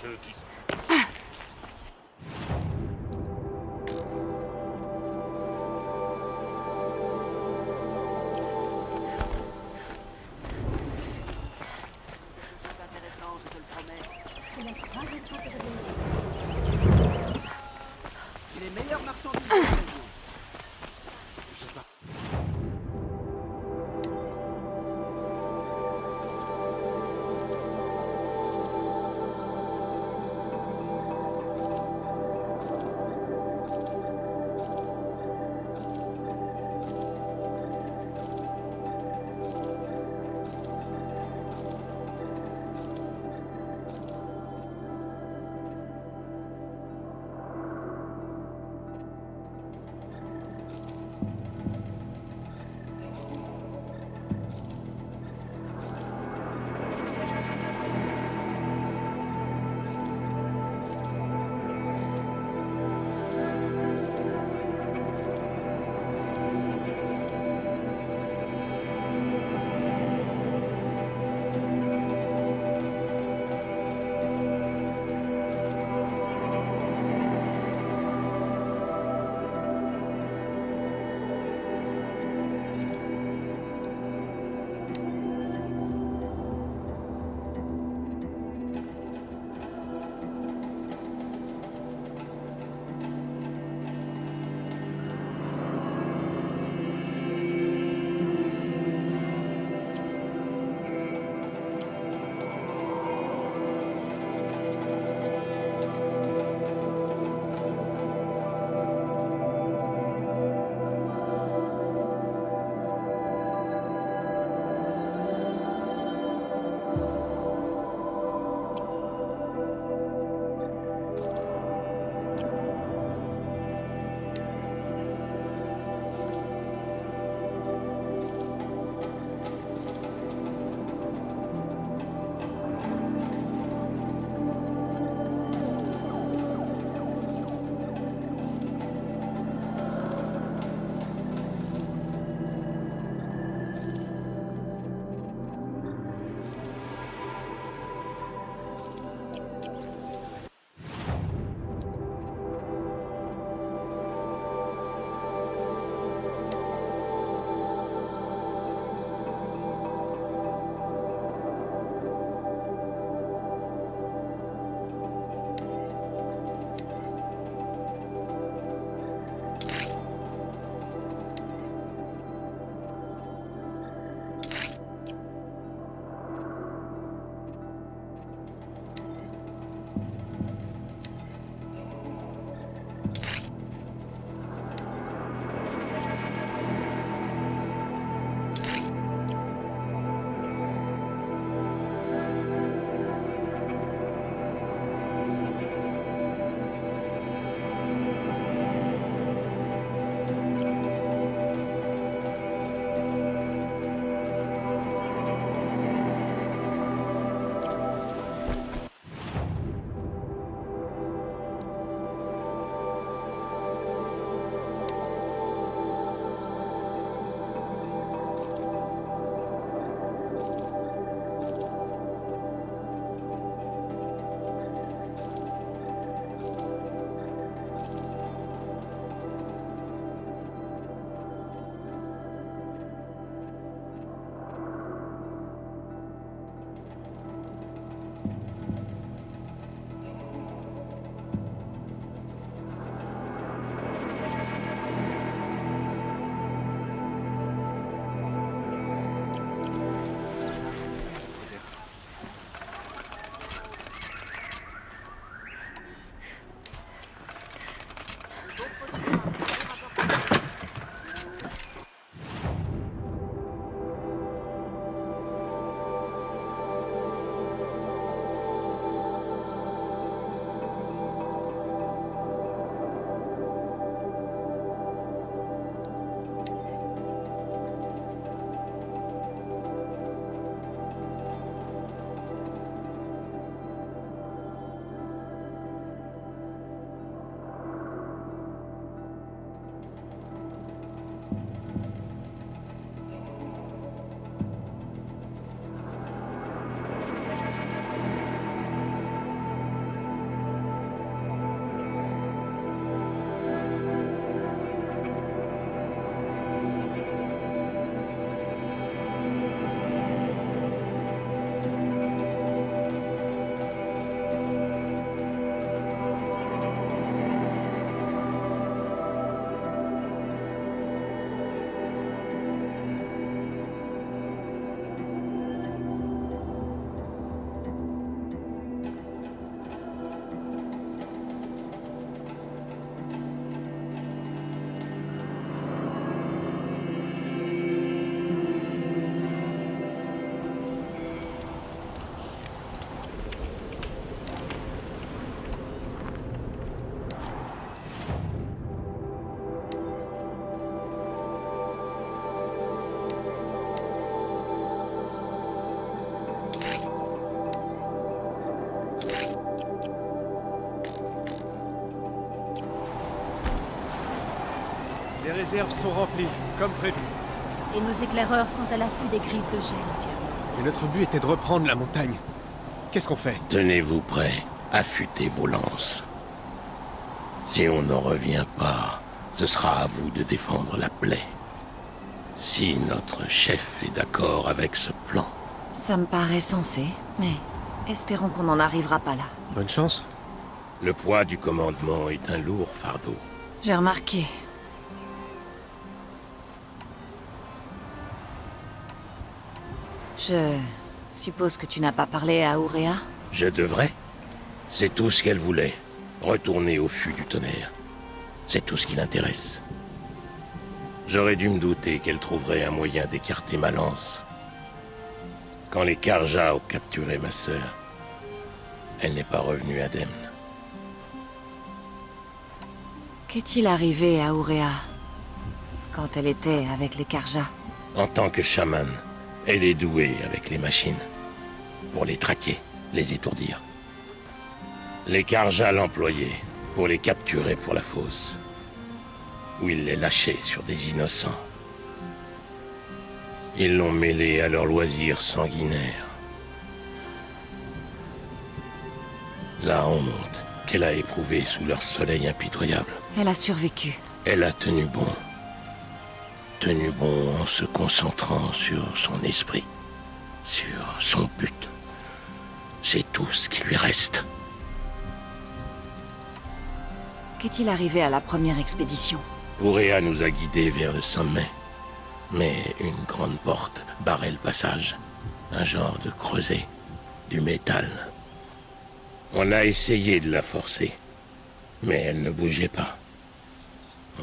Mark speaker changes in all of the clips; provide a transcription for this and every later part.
Speaker 1: ceux qui sont...
Speaker 2: C'est intéressant, je te le promets.
Speaker 3: C'est la troisième fois que je viens ici.
Speaker 2: Les meilleurs marchandises de la région.
Speaker 1: Les réserves sont remplies, comme prévu.
Speaker 3: Et nos éclaireurs sont à l'affût des griffes de gel, diable.
Speaker 1: Et notre but était de reprendre la montagne. Qu'est-ce qu'on fait?
Speaker 4: Tenez-vous prêts, affûtez vos lances. Si on n'en revient pas, ce sera à vous de défendre la plaie. Si notre chef est d'accord avec ce plan,
Speaker 5: Ça me paraît sensé, mais espérons qu'on n'en arrivera pas là.
Speaker 1: Bonne chance.
Speaker 4: le poids du commandement est un lourd fardeau.
Speaker 5: J'ai remarqué. Je suppose que tu n'as pas parlé à Ourea?
Speaker 4: Je devrais? C'est tout ce qu'elle voulait. Retourner au fût du tonnerre. C'est tout ce qui l'intéresse. J'aurais dû me douter qu'elle trouverait un moyen d'écarter ma lance. Quand les Karja ont capturé ma sœur, elle n'est pas revenue indemne.
Speaker 5: Qu'est-il arrivé à Ourea quand elle était avec les Karja?
Speaker 4: En tant que chaman, elle est douée avec les machines. Pour les traquer, les étourdir. Les Karja l'employaient pour les capturer pour la fosse. Où ils les lâchaient sur des innocents. Ils l'ont mêlée à leurs loisirs sanguinaires. La honte qu'elle a éprouvée sous leur soleil impitoyable.
Speaker 5: Elle a survécu.
Speaker 4: Elle a tenu bon. Tenu bon en se concentrant sur son esprit. Sur son but. C'est tout ce qui lui reste.
Speaker 5: Qu'est-il arrivé à la première expédition?
Speaker 4: Ourea nous a guidés vers le sommet. Mais une grande porte barrait le passage. Un genre de creuset. Du métal. On a essayé de la forcer. Mais elle ne bougeait pas.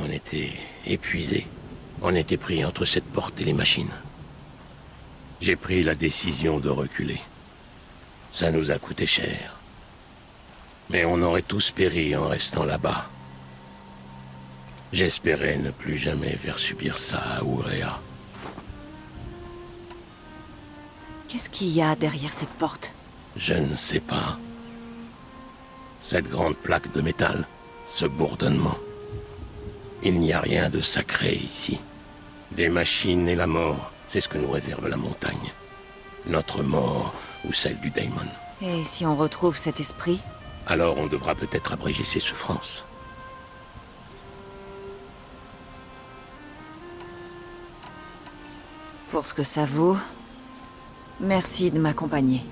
Speaker 4: On était épuisés. On était pris entre cette porte et les machines. J'ai pris la décision de reculer. Ça nous a coûté cher. Mais on aurait tous péri en restant là-bas. J'espérais ne plus jamais faire subir ça à Ourea.
Speaker 5: Qu'est-ce qu'il y a derrière cette porte?
Speaker 4: Je ne sais pas. Cette grande plaque de métal, ce bourdonnement. Il n'y a rien de sacré ici. Des machines et la mort, c'est ce que nous réserve la montagne. Notre mort ou celle du Daemon.
Speaker 5: Et si on retrouve cet esprit?
Speaker 4: Alors on devra peut-être abréger ses souffrances.
Speaker 5: Pour ce que ça vaut, merci de m'accompagner.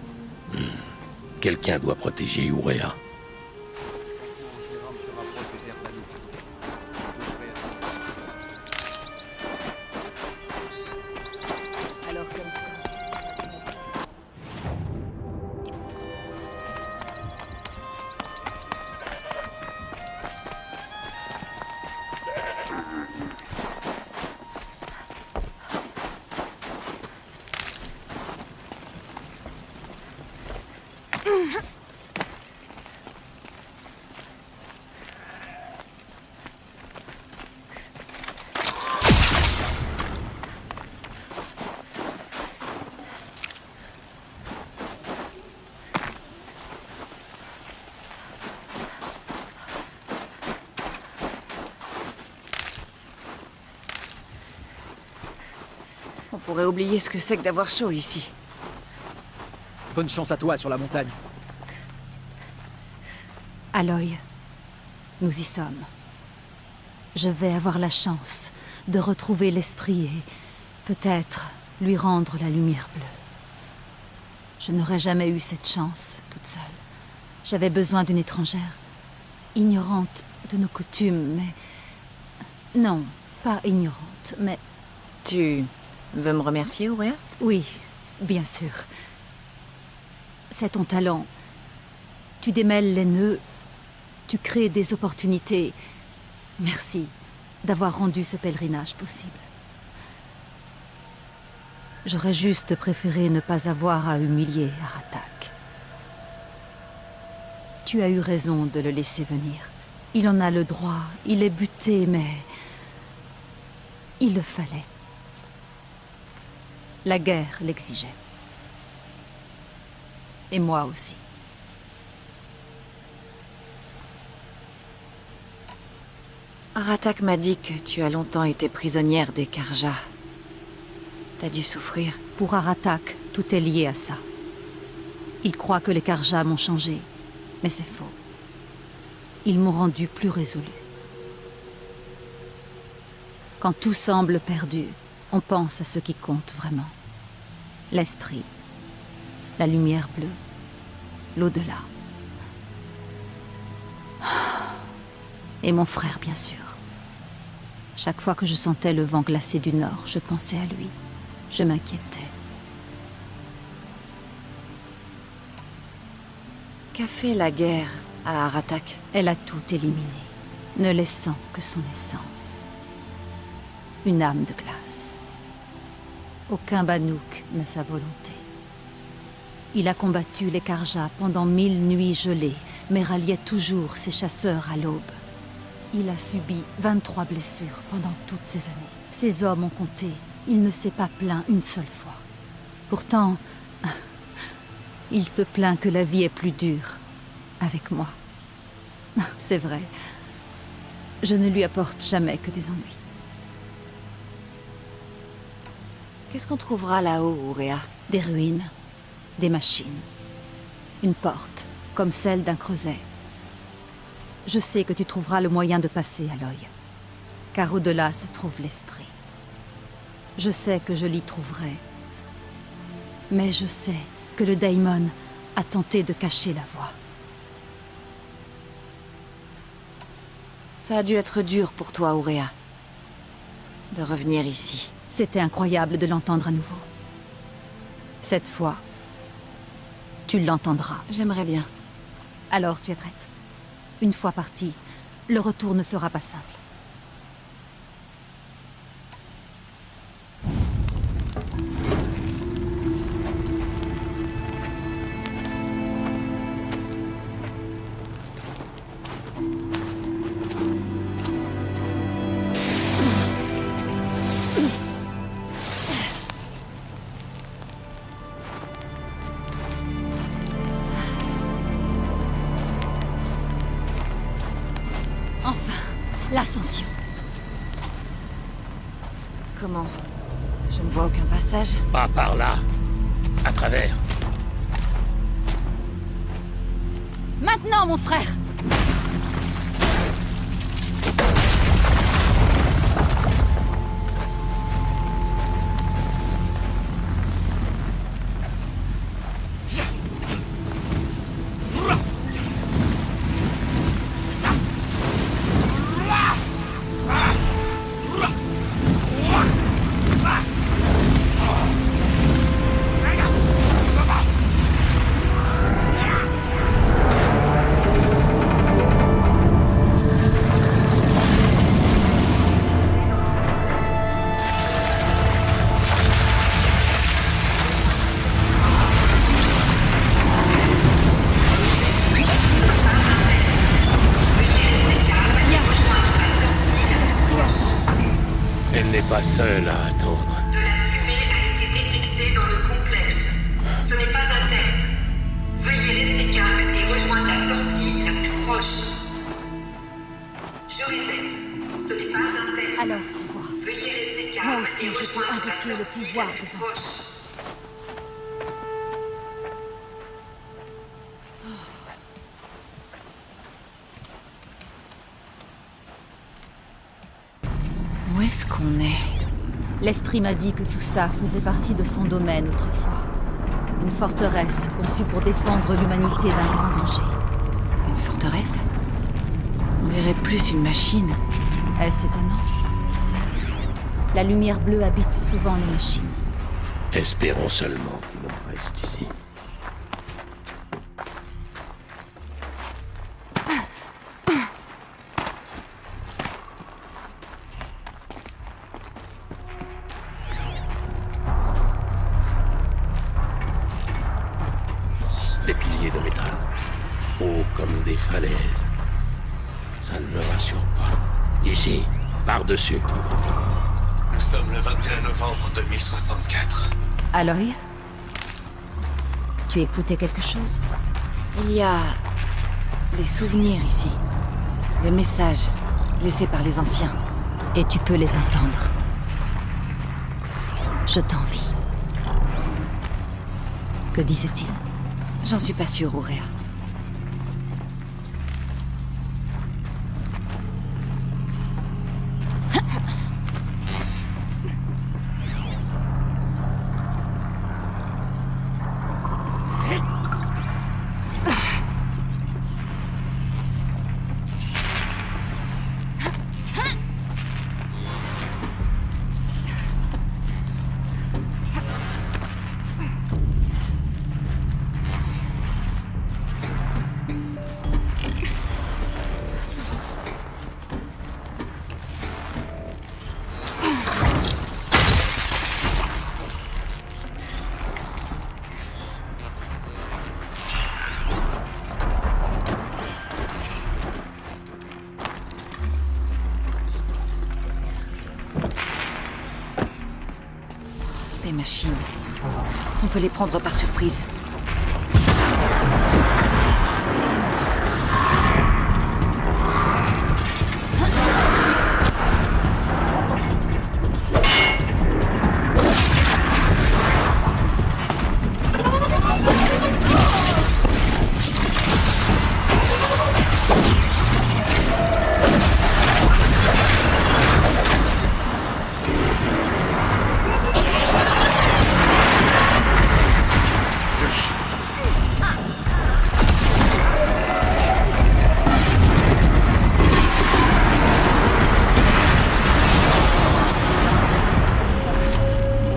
Speaker 4: Quelqu'un doit protéger Ourea.
Speaker 3: Alors comme ça.
Speaker 5: On pourrait oublier ce que c'est que d'avoir chaud ici.
Speaker 2: Bonne chance à toi sur la montagne.
Speaker 3: Aloy, nous y sommes. Je vais avoir la chance de retrouver l'esprit et peut-être lui rendre la lumière bleue. Je n'aurais jamais eu cette chance toute seule. J'avais besoin d'une étrangère, ignorante de nos coutumes, mais... Non, pas ignorante, mais...
Speaker 5: Tu veux me remercier, Ourea?
Speaker 3: Oui, bien sûr. C'est ton talent. Tu démêles les nœuds, tu crées des opportunités. Merci d'avoir rendu ce pèlerinage possible. J'aurais juste préféré ne pas avoir à humilier Aratak. Tu as eu raison de le laisser venir. Il en a le droit, il est buté, mais... il le fallait. La guerre l'exigeait. Et moi aussi.
Speaker 5: Aratak m'a dit que tu as longtemps été prisonnière des Karja. T'as dû souffrir.
Speaker 3: Pour Aratak, tout est lié à ça. Il croit que les Karja m'ont changé, mais c'est faux. Ils m'ont rendu plus résolu. Quand tout semble perdu, on pense à ce qui compte vraiment. L'esprit, la lumière bleue, l'au-delà. Et mon frère, bien sûr. Chaque fois que je sentais le vent glacé du nord, je pensais à lui. Je m'inquiétais.
Speaker 5: Qu'a fait la guerre à Aratak?
Speaker 3: Elle a tout éliminé, ne laissant que son essence. Une âme de glace. Aucun Banuk n'a sa volonté. Il a combattu les Karja pendant 1000 nuits gelées, mais ralliait toujours ses chasseurs à l'aube. Il a subi 23 blessures pendant toutes ces années. Ses hommes ont compté. Il ne s'est pas plaint une seule fois. Pourtant, il se plaint que la vie est plus dure avec moi. C'est vrai. Je ne lui apporte jamais que des ennuis.
Speaker 5: Qu'est-ce qu'on trouvera là-haut, Ourea?
Speaker 3: Des ruines, des machines, une porte, comme celle d'un creuset. Je sais que tu trouveras le moyen de passer à l'œil, car au-delà se trouve l'esprit. Je sais que je l'y trouverai, mais je sais que le daimon a tenté de cacher la voie.
Speaker 5: Ça a dû être dur pour toi, Ourea, de revenir ici.
Speaker 3: C'était incroyable de l'entendre à nouveau. Cette fois, tu l'entendras.
Speaker 5: J'aimerais bien.
Speaker 3: Alors tu es prête? Une fois parti, le retour ne sera pas simple. L'ascension.
Speaker 5: Comment? Je ne vois aucun passage.
Speaker 4: Pas par là. À travers.
Speaker 3: Maintenant, mon frère!
Speaker 4: Elle n'est pas seule à attendre.
Speaker 6: De la fumée a été détectée dans le complexe. Ce n'est pas un test. Veuillez rester calme et rejoindre la sortie la plus proche. Je répète, ce n'est pas un test.
Speaker 3: Alors, tu vois,
Speaker 6: Veuillez rester calme
Speaker 3: moi aussi,
Speaker 6: et
Speaker 3: je peux
Speaker 6: rejoindre la
Speaker 3: invoquer le
Speaker 6: sortie
Speaker 3: pouvoir
Speaker 6: la plus
Speaker 3: des
Speaker 6: proche.
Speaker 3: anciens.
Speaker 5: Où est-ce qu'on est?
Speaker 3: L'esprit m'a dit que tout ça faisait partie de son domaine autrefois. Une forteresse conçue pour défendre l'humanité d'un grand danger.
Speaker 5: Une forteresse? On dirait plus une machine.
Speaker 3: Est-ce étonnant? La lumière bleue habite souvent les machines.
Speaker 4: Espérons seulement qu'il en reste ici. Des piliers de métal, hauts comme des falaises. Ça ne me rassure pas. Ici, par-dessus.
Speaker 7: Nous sommes le 21 novembre 2064.
Speaker 3: Aloy? Tu écoutais quelque chose?
Speaker 5: Il y a des souvenirs ici. Des messages. laissés par les anciens.
Speaker 3: Et tu peux les entendre. Je t'envie. Que disait-il?
Speaker 5: J'en suis pas sûre, Ourea. Des machines. On peut les prendre par surprise.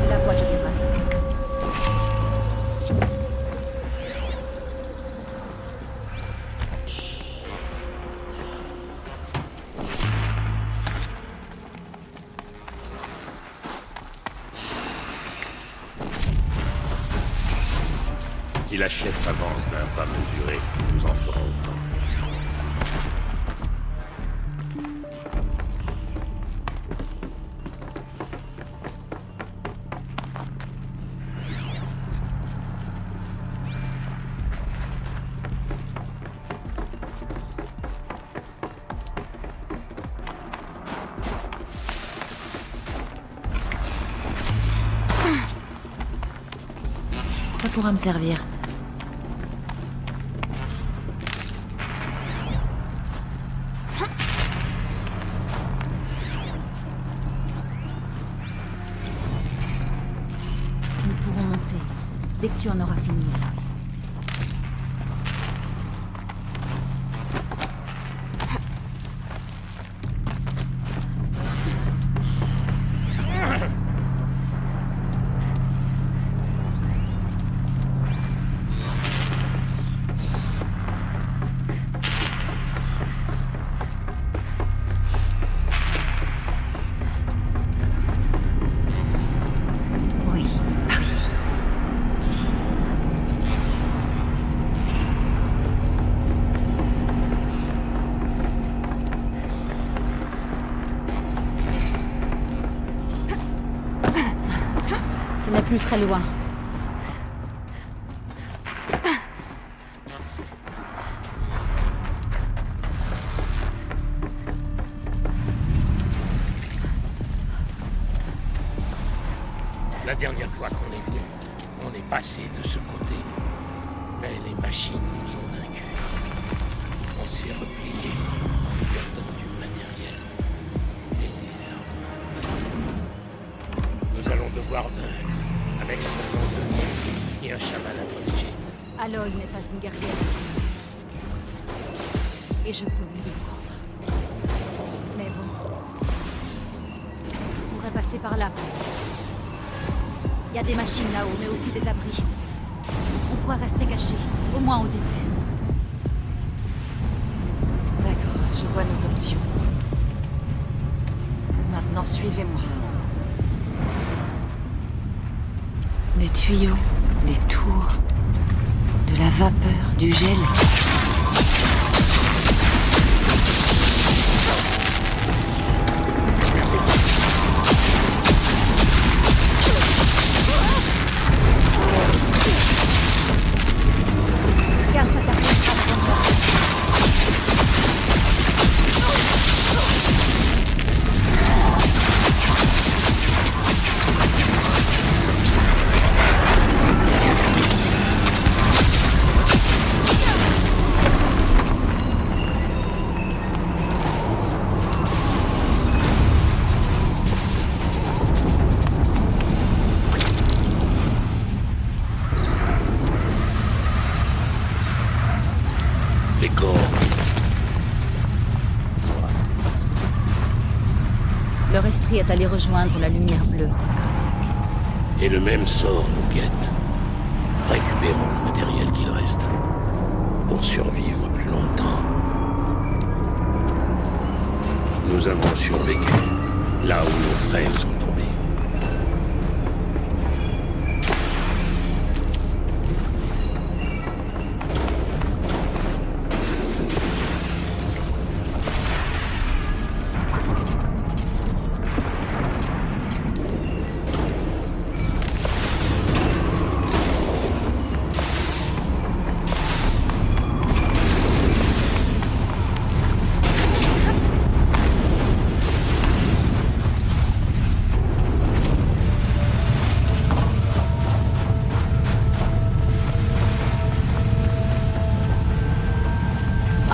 Speaker 3: La voix de Buran.
Speaker 4: Si la chef avance d'un pas mesuré, nous en ferons autant.
Speaker 5: Ça pourra me servir.
Speaker 3: Nous pourrons monter dès que tu en auras fini. Oui, par ici. Ce n'est plus très loin.
Speaker 4: La dernière fois qu'on est venu, on est passé de ce côté. Mais les machines nous ont vaincus. On s'est replié, perdant du matériel et des hommes. Nous allons devoir vaincre, avec son nom de guerrier et un chaman à protéger.
Speaker 3: Aloy n'est pas une guerrière. Et je peux me défendre. Mais bon. On pourrait passer par là. Il y a des machines là-haut, mais aussi des abris. On pourrait rester cachés, au moins au début.
Speaker 5: D'accord, je vois nos options. Maintenant, suivez-moi. Des tuyaux, des tours, de la vapeur, du gel.
Speaker 3: Garde sa carte.
Speaker 4: Les corps.
Speaker 3: Leur esprit est allé rejoindre la lumière bleue.
Speaker 4: Et le même sort nous guette. Récupérons le matériel qu'il reste. Pour survivre plus longtemps. Nous avons survécu là où nos frères sont tombés.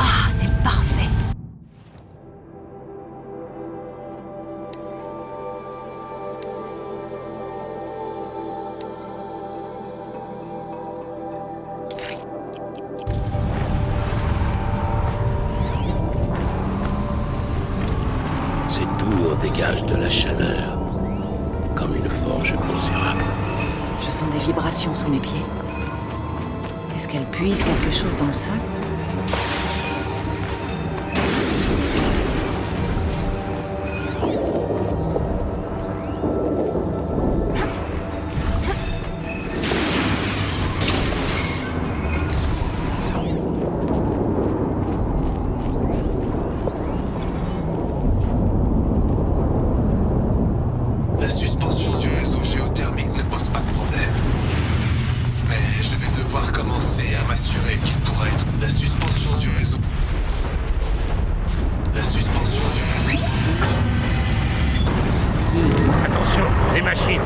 Speaker 3: Ah, c'est parfait.
Speaker 4: Ces tours dégagent de la chaleur, comme une forge considérable.
Speaker 5: Je sens des vibrations sous mes pieds. Est-ce qu'elle puise quelque chose dans le sol?
Speaker 7: La suspension du réseau géothermique ne pose pas de problème. Mais je vais devoir commencer à m'assurer qu'il pourra être la suspension du réseau. La suspension du réseau.
Speaker 4: Attention, les machines!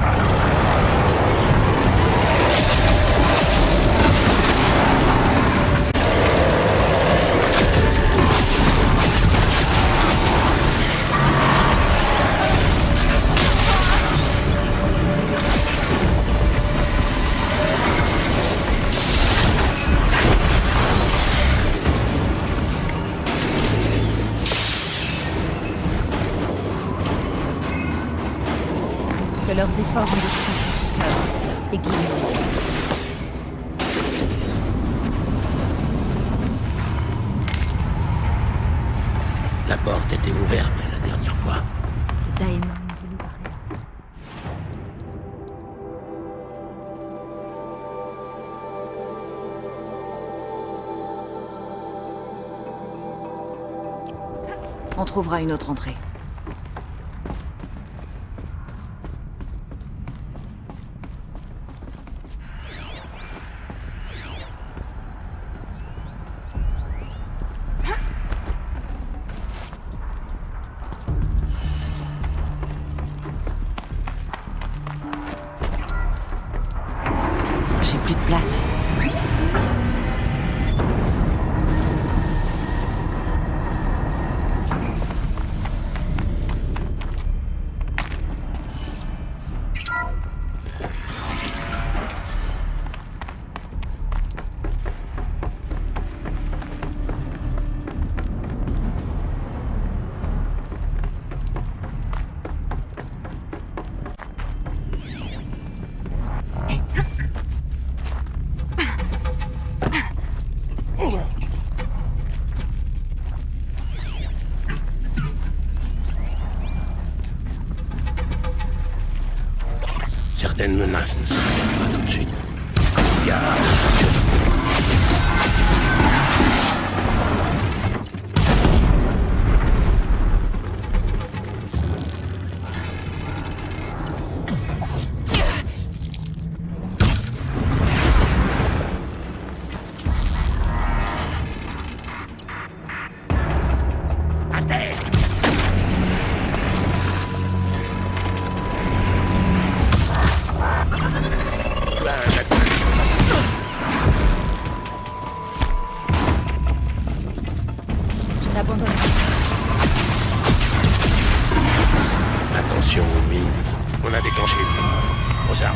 Speaker 3: Que leurs efforts endurcissent notre cœur et guident nos laisses.
Speaker 4: La porte était ouverte la dernière fois.
Speaker 3: Daemon voulut parler.
Speaker 5: On trouvera une autre entrée. J'ai plus de place.
Speaker 4: Certaines menaces ne se révèlent pas tout de suite. Garde. À terre.
Speaker 3: Je n'abandonnerai
Speaker 4: Attention aux mines. On a déclenché. Aux armes.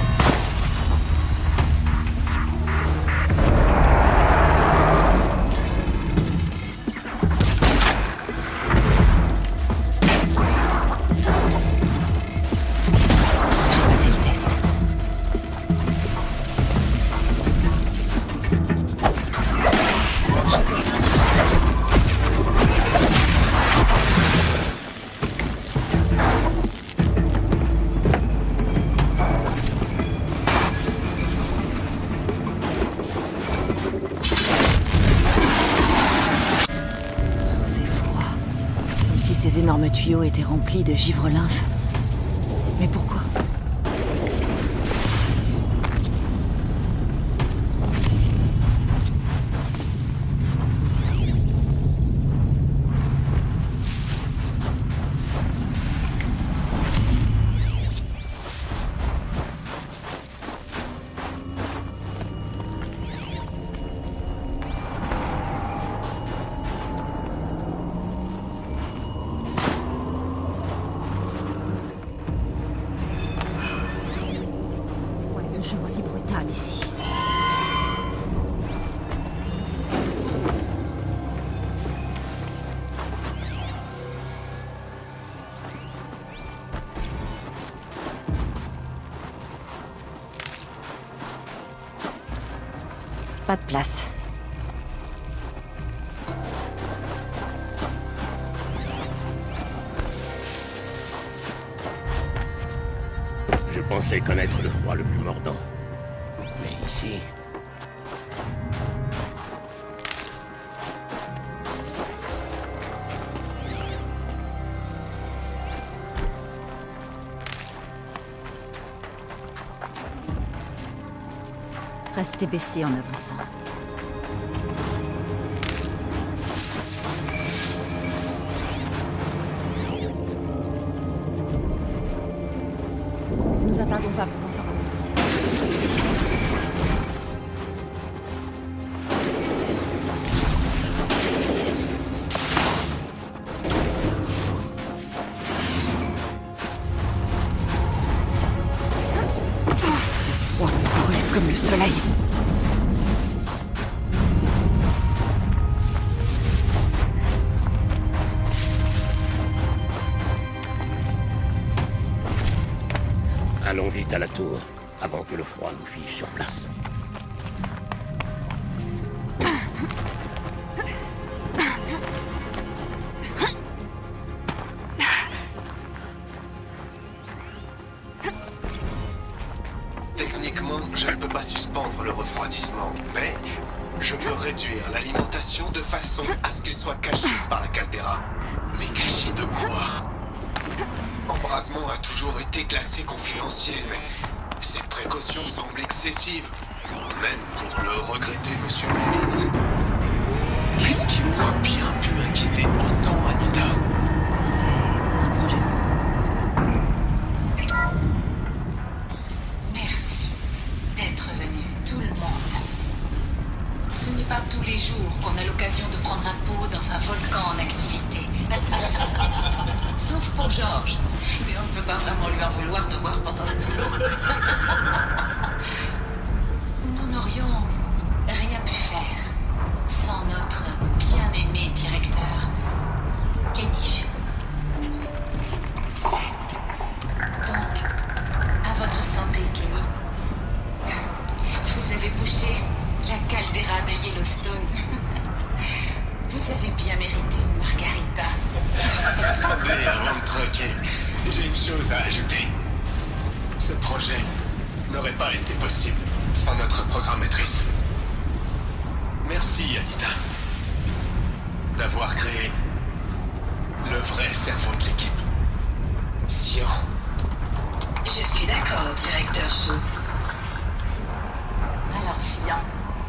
Speaker 5: si ces énormes tuyaux étaient remplis de givre lymphe. Mais pourquoi?
Speaker 3: Toujours aussi brutal ici.
Speaker 5: Pas de place.
Speaker 4: Je pensais connaître le froid le plus mordant. Mais ici...
Speaker 3: Restez baissés en avançant. Ne nous attardons pas plus longtemps que nécessaire.
Speaker 5: Ce froid me brûle comme le soleil.
Speaker 4: Allons vite à la tour, avant que le froid nous fige sur place.
Speaker 7: Techniquement, je ne peux pas suspendre le refroidissement, mais je peux réduire l'alimentation de façon à ce qu'il soit caché par la caldeira. Mais caché de quoi? L'embrasement a toujours été classé confidentiel, mais cette précaution semble excessive. Même pour le regretter, Monsieur Blevins. Qu'est-ce qui aurait bien pu inquiéter autant Anita?
Speaker 5: C'est un projet.
Speaker 6: Merci d'être venu, tout le monde. Ce n'est pas tous les jours qu'on a l'occasion de prendre un pot dans un volcan en activité. Sauf pour Georges. Mais on ne peut pas vraiment lui en vouloir de boire pendant le boulot. Nous n'aurions rien pu faire sans notre bien-aimé directeur, Kenish. Donc, à votre santé, Kenny. Vous avez bouché la caldeira de Yellowstone. Vous avez bien mérité une margarita.
Speaker 7: Attendez, avant de troquer, j'ai une chose à ajouter. Ce projet n'aurait pas été possible sans notre programmatrice. Merci, Anita, d'avoir créé le vrai cerveau de l'équipe. Sion.
Speaker 6: Je suis d'accord, directeur Shaw. Alors, Sion,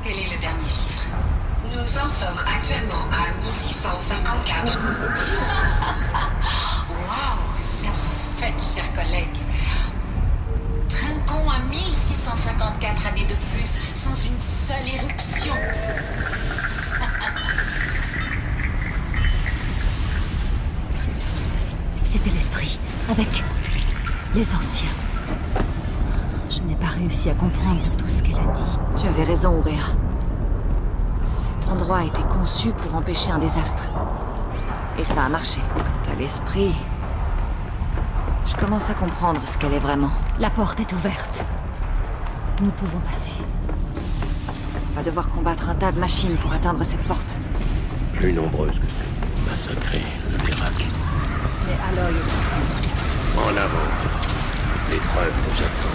Speaker 6: quel est le dernier chiffre? Nous en sommes actuellement à 1654. Waouh, ça se fait, chers collègues. Trinquons à 1654 années de plus, sans une seule éruption.
Speaker 3: C'était l'esprit, avec les anciens. Je n'ai pas réussi à comprendre tout ce qu'elle a dit.
Speaker 5: Tu avais raison, Ourea. Cet endroit a été conçu pour empêcher un désastre. Et ça a marché. Quant à l'esprit... Je commence à comprendre ce qu'elle est vraiment.
Speaker 3: La porte est ouverte. Nous pouvons passer.
Speaker 5: On va devoir combattre un tas de machines pour atteindre cette porte.
Speaker 4: Plus nombreuse que celle massacrer le Vérac.
Speaker 3: Mais Aloy est
Speaker 4: En avant. L'épreuve nous attend.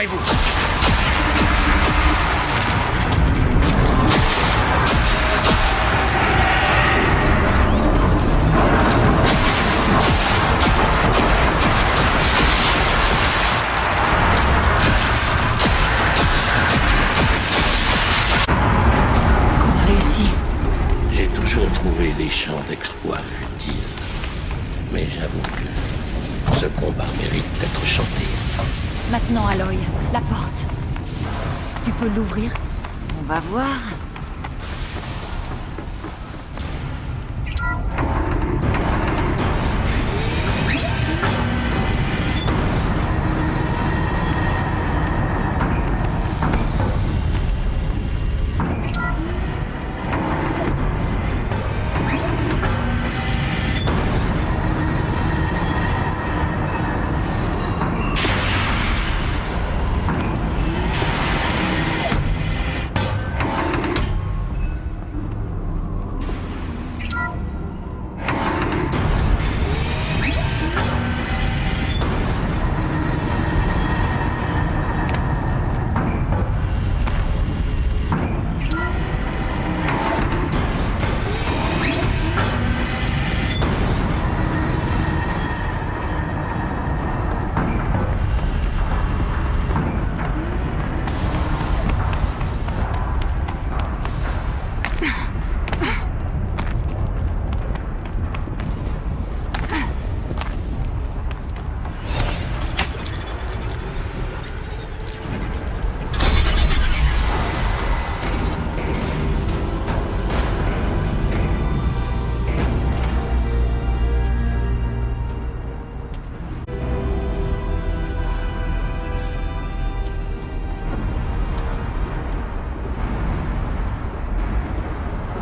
Speaker 4: Préparez-vous.
Speaker 5: On a réussi.
Speaker 4: J'ai toujours trouvé les chants d'exploits futiles. Mais j'avoue que ce combat mérite d'être chanté.
Speaker 3: Maintenant, Aloy, la porte. Tu peux l'ouvrir?
Speaker 5: On va voir.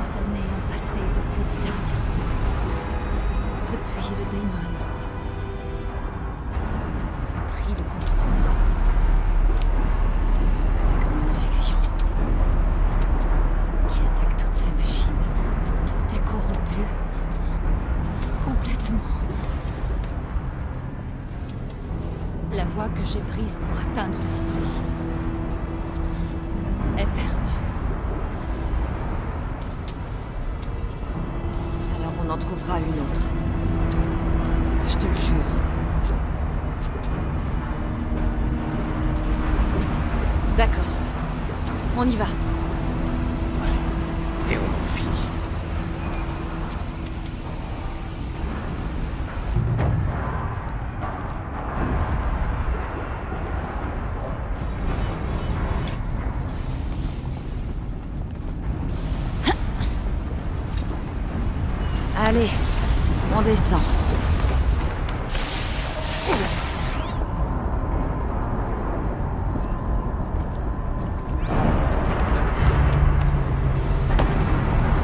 Speaker 3: Des années ont passé depuis la dernière fois. Depuis le Daemon a pris le contrôle.
Speaker 5: C'est comme une infection.
Speaker 3: Qui attaque toutes ces machines. Tout est corrompu. Complètement. La voie que j'ai prise pour atteindre l'esprit est perdue.
Speaker 5: Alors on en trouvera une autre. Je te le jure. D'accord. On y va.
Speaker 4: Et on en finit.
Speaker 5: Allez, on descend.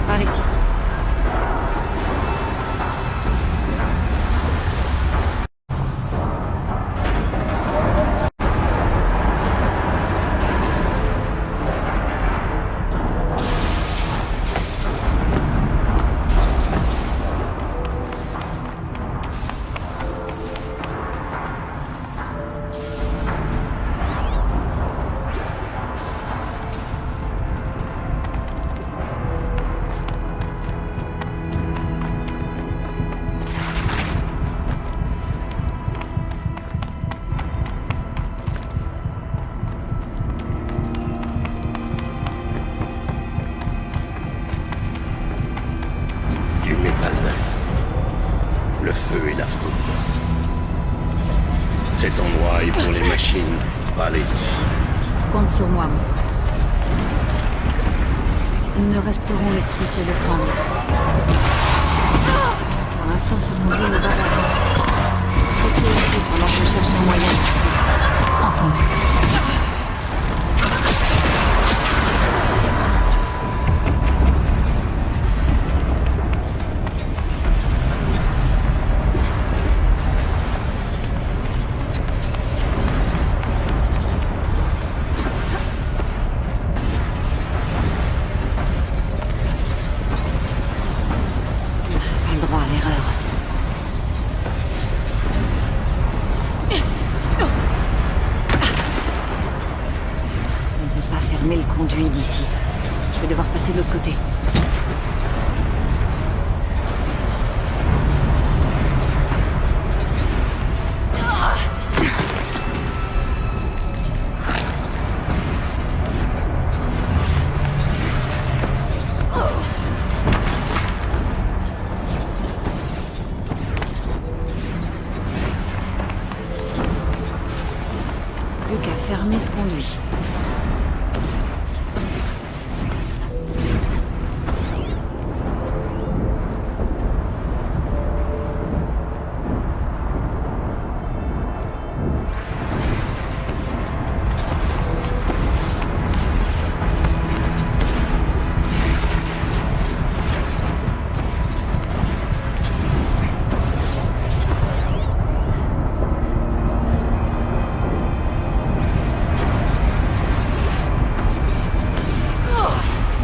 Speaker 5: Par ici.
Speaker 4: Du métal neuf. Le feu et la foudre. Cet endroit est pour les machines, pas les hommes.
Speaker 3: Compte sur moi, mon frère. Nous ne resterons ici que le temps nécessaire.
Speaker 5: Pour l'instant, ce conduit ne va pas. Restez ici pendant que je cherche un moyen de passer.
Speaker 3: Entendu.
Speaker 5: Pas le droit à l'erreur. fermer le conduit d'ici. Je vais devoir passer de l'autre côté. Plus qu'à fermer ce conduit.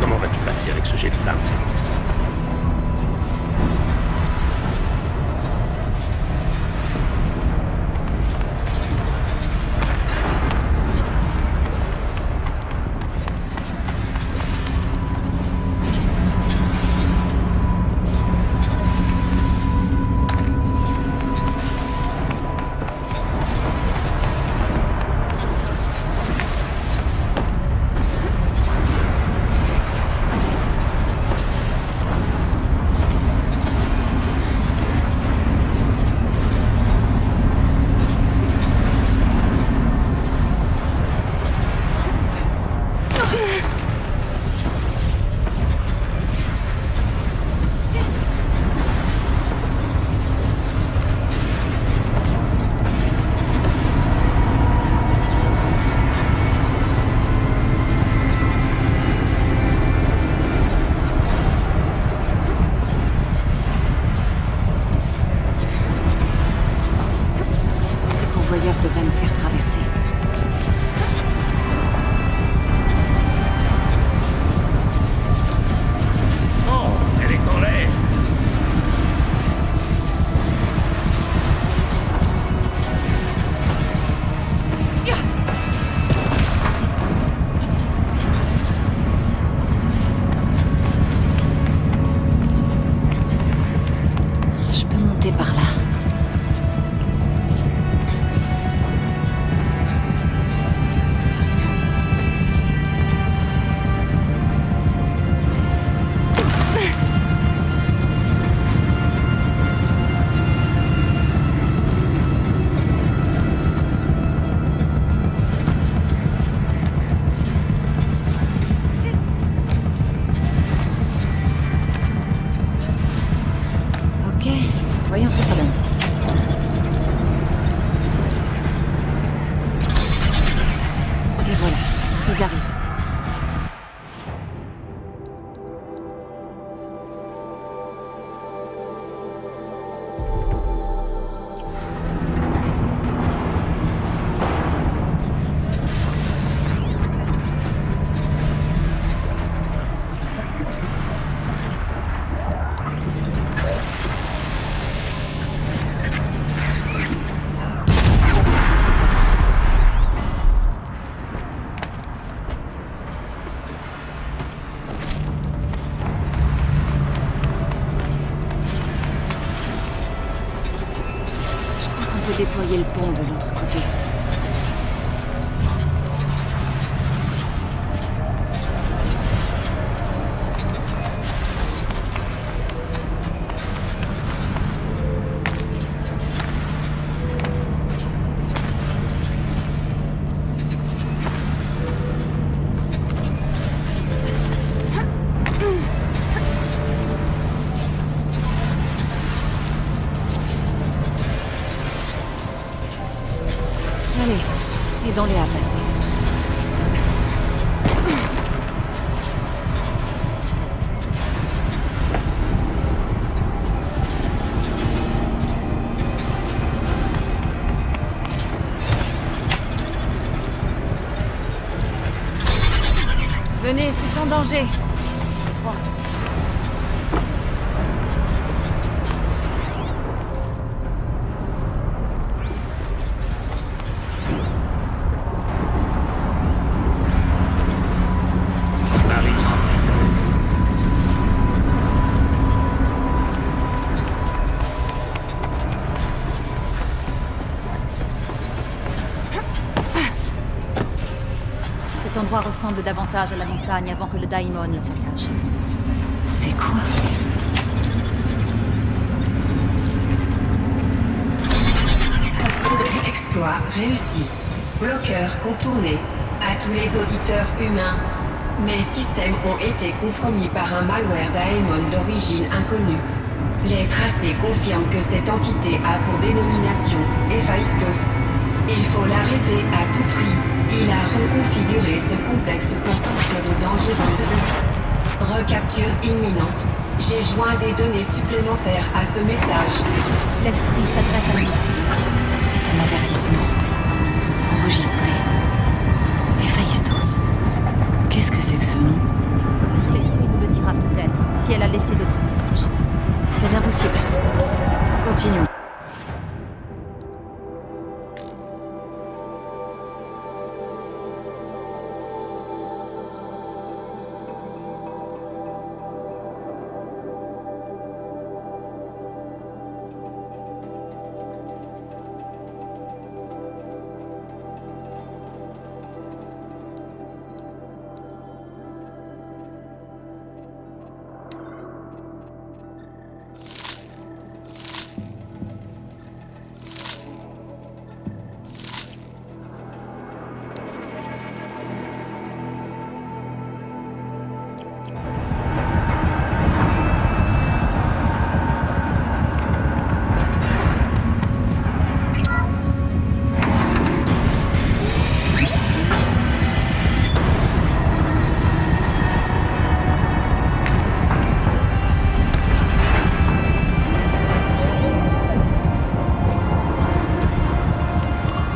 Speaker 4: Comment vas-tu passer avec ce jet de flamme? Ces convoyeurs devraient me faire traverser. Oh, elle est en l'air!
Speaker 5: Je peux monter par là. Ok, voyons ce que ça donne. Et voilà, ils arrivent. On peut déployer le pont de l'autre côté. Allez, aidons-les à passer. Venez, c'est sans danger.
Speaker 3: Cet endroit ressemble davantage à la montagne avant que le Daimon la saccage.
Speaker 5: C'est quoi?
Speaker 8: Exploit réussi. Bloqueur contourné. À tous les auditeurs humains. Mes systèmes ont été compromis par un malware Daemon d'origine inconnue. Les tracés confirment que cette entité a pour dénomination Héphaïstos. Il faut l'arrêter à tout prix. Il a reconfiguré ce complexe pour contrer de dangereux. Recapture imminente. J'ai joint des données supplémentaires à ce message.
Speaker 3: L'esprit s'adresse à nous.
Speaker 5: C'est un avertissement. Enregistré. Héphaïstos. Qu'est-ce que c'est que ce nom?
Speaker 3: L'esprit nous le dira peut-être, si elle a laissé d'autres messages.
Speaker 5: C'est bien possible. Continuons.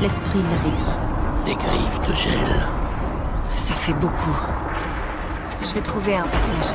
Speaker 3: L'esprit l'avait dit.
Speaker 4: Des griffes de gel.
Speaker 5: Ça fait beaucoup. Je vais trouver un passage.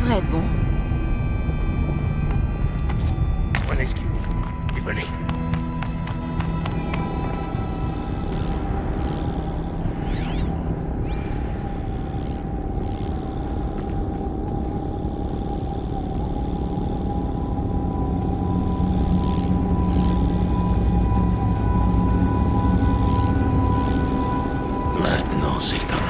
Speaker 5: devrait être bon.
Speaker 4: Prenez ce qu'il vous faut et venez. Maintenant, c'est à moi.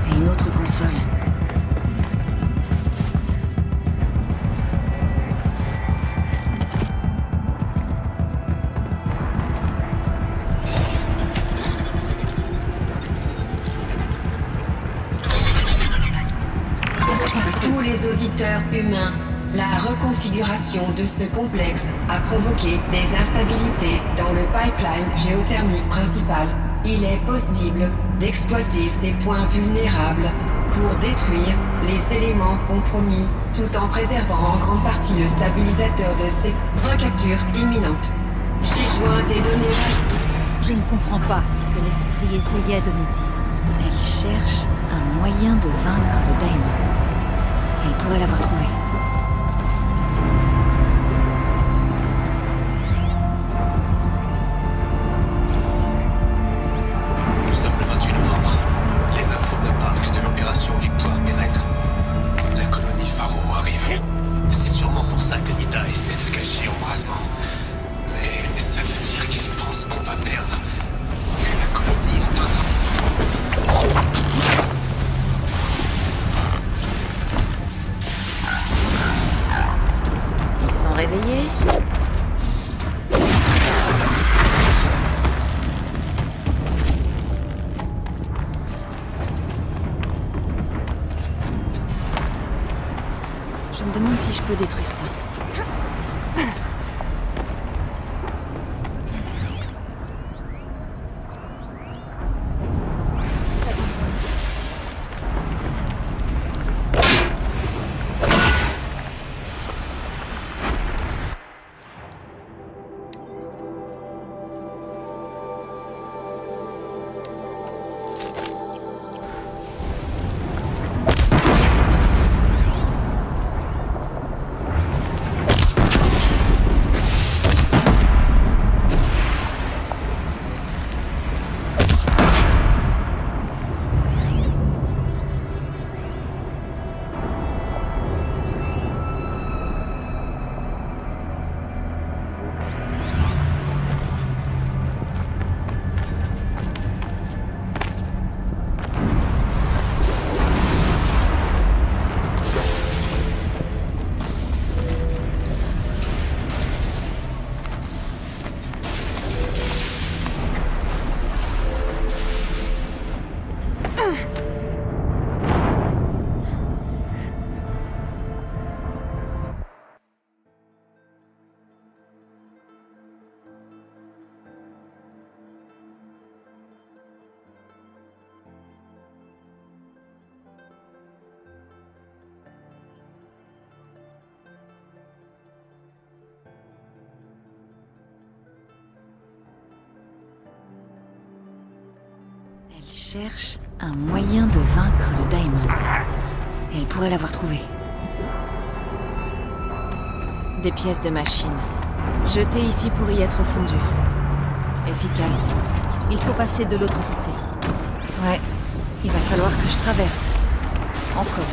Speaker 5: Et une autre console.
Speaker 8: Tous les auditeurs humains, la reconfiguration de ce complexe a provoqué des instabilités dans le pipeline géothermique principal. Il est possible d'exploiter ces points vulnérables pour détruire les éléments compromis tout en préservant en grande partie le stabilisateur de ces recaptures imminentes. J'ai joint des données.
Speaker 3: Je ne comprends pas ce que l'esprit essayait de nous dire.
Speaker 5: Elle cherche un moyen de vaincre le Daemon. Elle pourrait l'avoir trouvé.
Speaker 7: Nous sommes le 28 novembre. Les infos ne parlent que de l'opération Victoire Pérenne. La colonie Pharaon arrive. C'est sûrement pour ça que Nida essaie de cacher embrasement. Mais ça veut dire qu'ils pensent qu'on va perdre. Que la colonie est en train de...
Speaker 5: Ils sont réveillés. Je me demande si je peux détruire ça. cherche un moyen de vaincre le Daemon. Et elle pourrait l'avoir trouvé. Des pièces de machine. Jetées ici pour y être fondues. Efficace.
Speaker 3: Il faut passer de l'autre côté.
Speaker 5: Ouais, il va falloir que je traverse. Encore.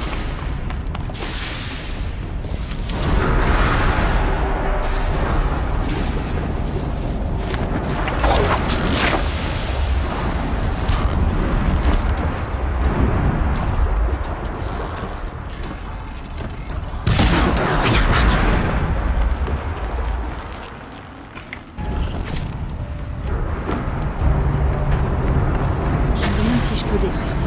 Speaker 5: Les autres n'ont rien remarqué. Je me demande si je peux détruire ça.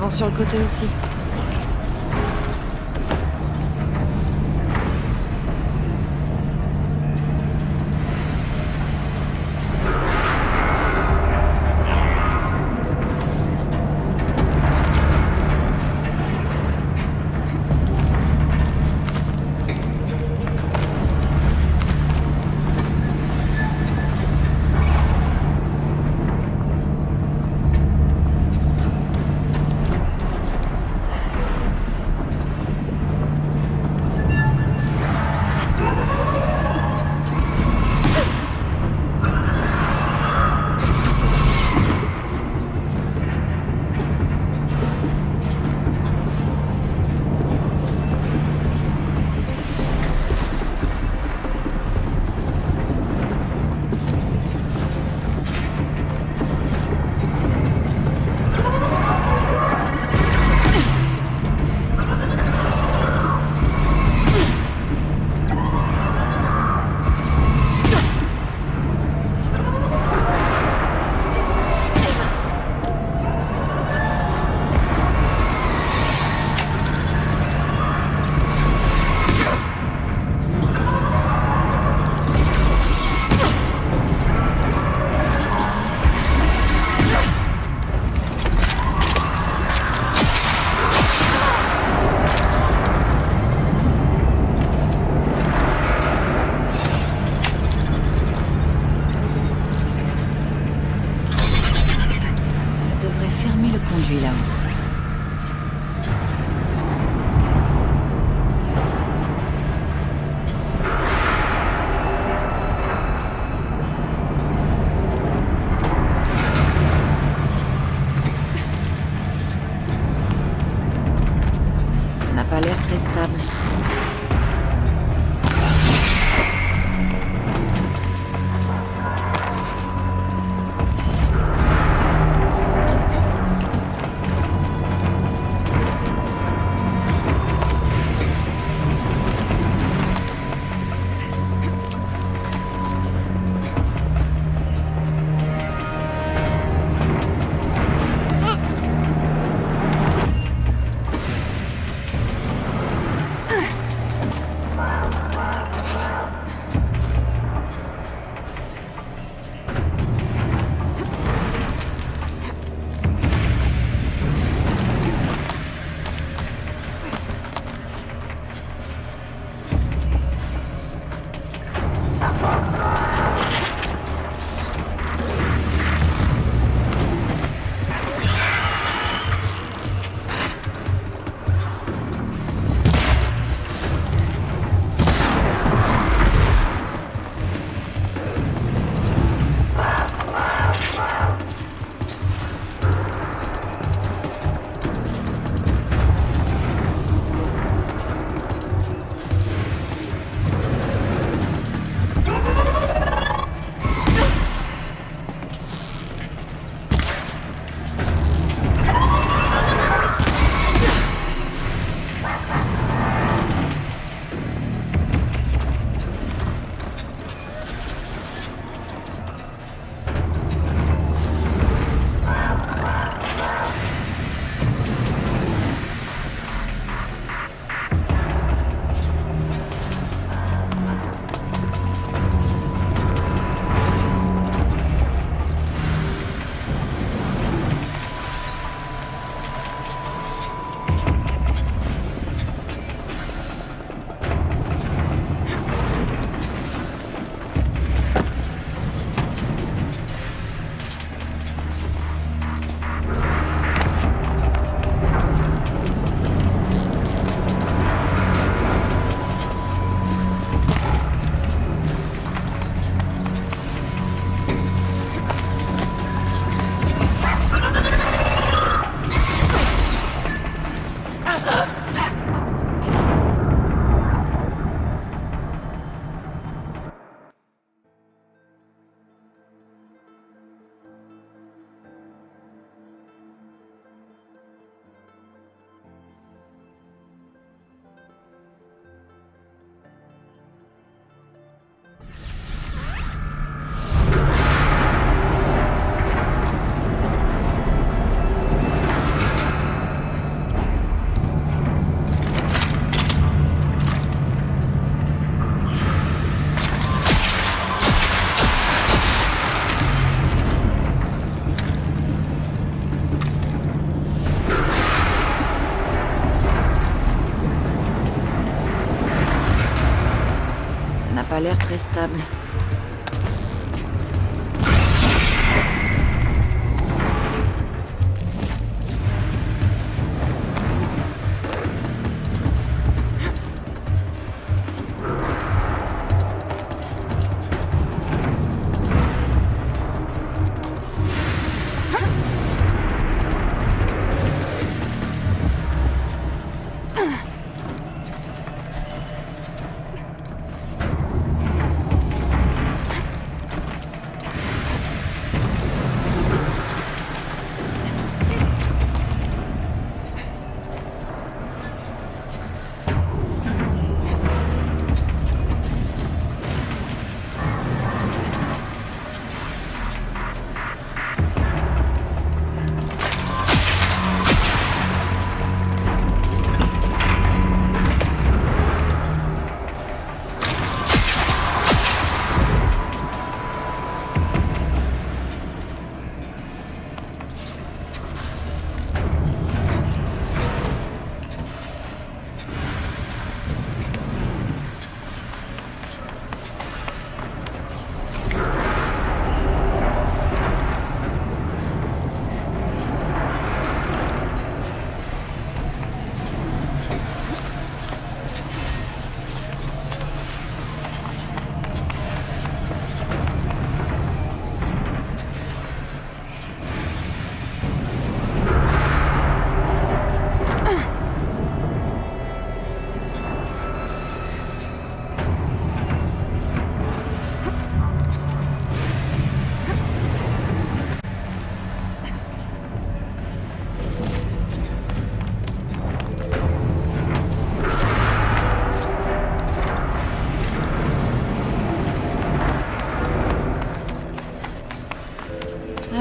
Speaker 5: Sur le côté aussi. Pas l'air très stable. pas l'air très stable.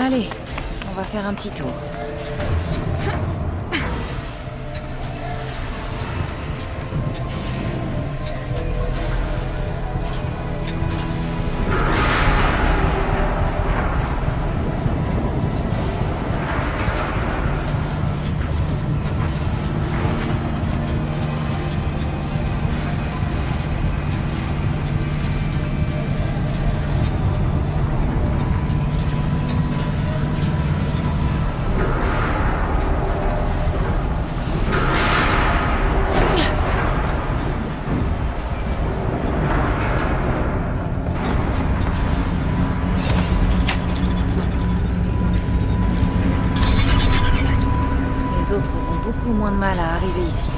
Speaker 5: Allez, on va faire un petit tour. Beaucoup moins de mal à arriver ici.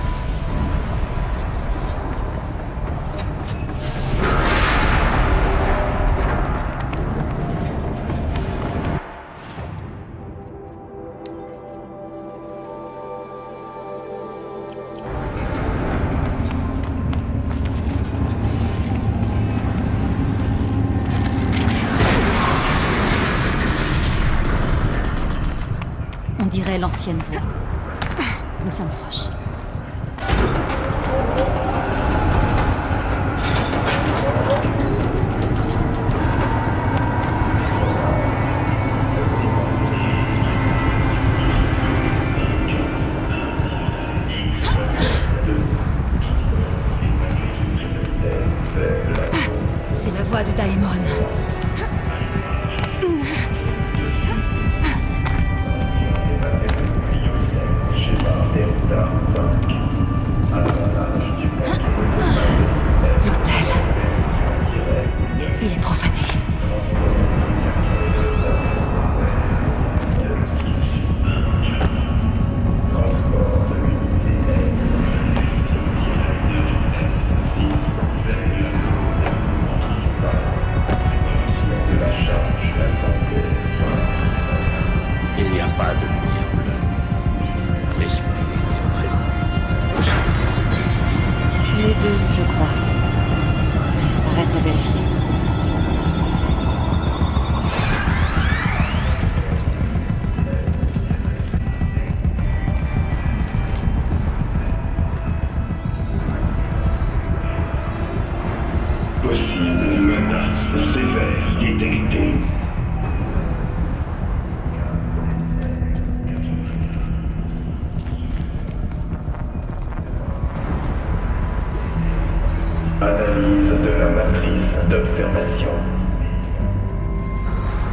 Speaker 3: On dirait l'ancienne voie. Nous sommes proches. C'est la voix de Daemon. L'hôtel. Il est profané.
Speaker 4: Il n'y a pas de lumière bleue. L'esprit est présent.
Speaker 5: Les deux, je crois. Ça reste à vérifier.
Speaker 9: Possible menace sévère détectée. de la matrice d'observation.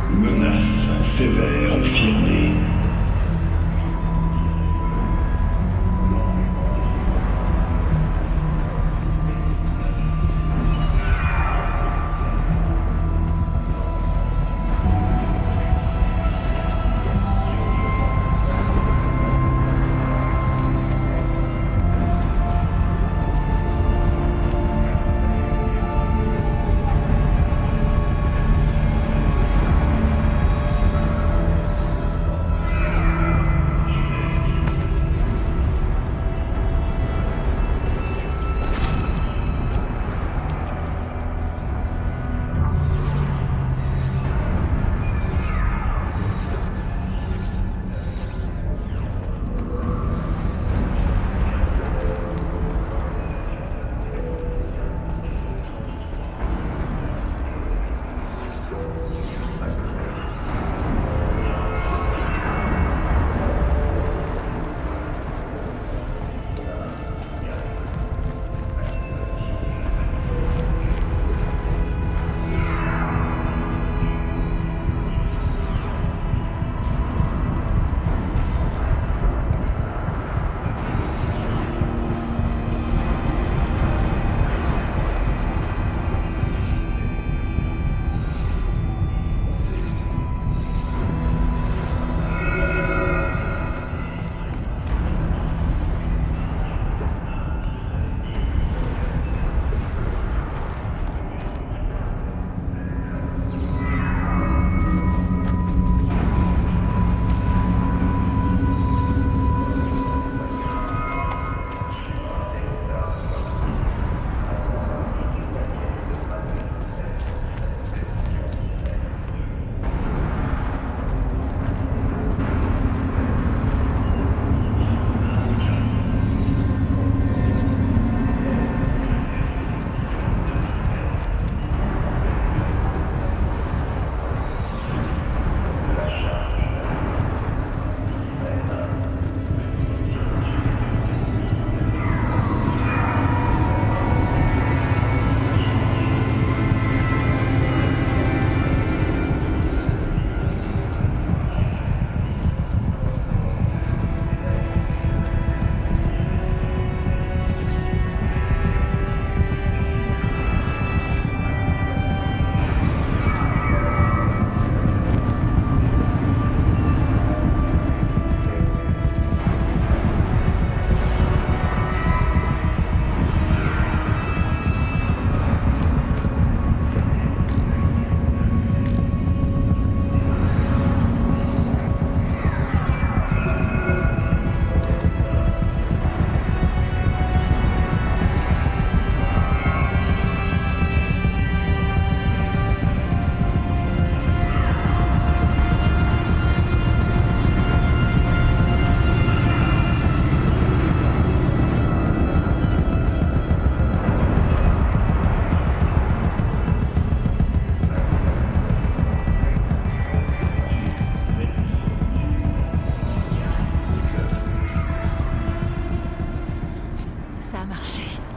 Speaker 9: Menace sévère confirmée.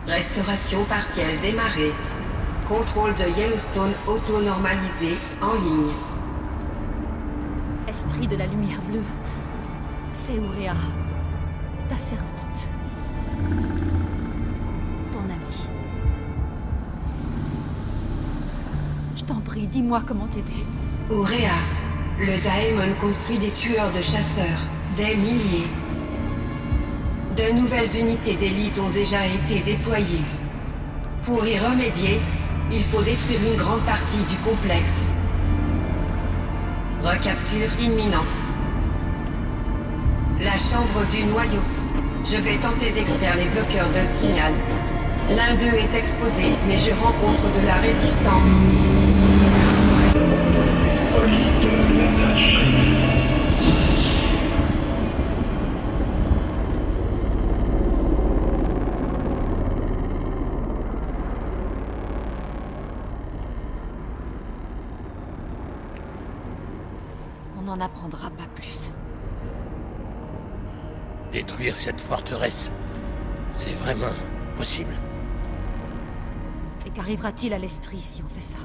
Speaker 8: Restauration partielle démarrée. Contrôle de Yellowstone auto-normalisé en ligne.
Speaker 3: Esprit de la lumière bleue, c'est Ourea, ta servante. Ton amie. Je t'en prie, dis-moi comment t'aider.
Speaker 8: Ourea, le Daemon construit des tueurs de chasseurs, des milliers. De nouvelles unités d'élite ont déjà été déployées. Pour y remédier, il faut détruire une grande partie du complexe. Recapture imminente. La chambre du noyau. Je vais tenter d'extraire les bloqueurs de signal. L'un d'eux est exposé, mais je rencontre de la résistance.
Speaker 5: On n'en apprendra pas plus.
Speaker 4: Détruire cette forteresse, c'est vraiment possible.
Speaker 3: Et Qu'arrivera-t-il à l'esprit si on fait ça?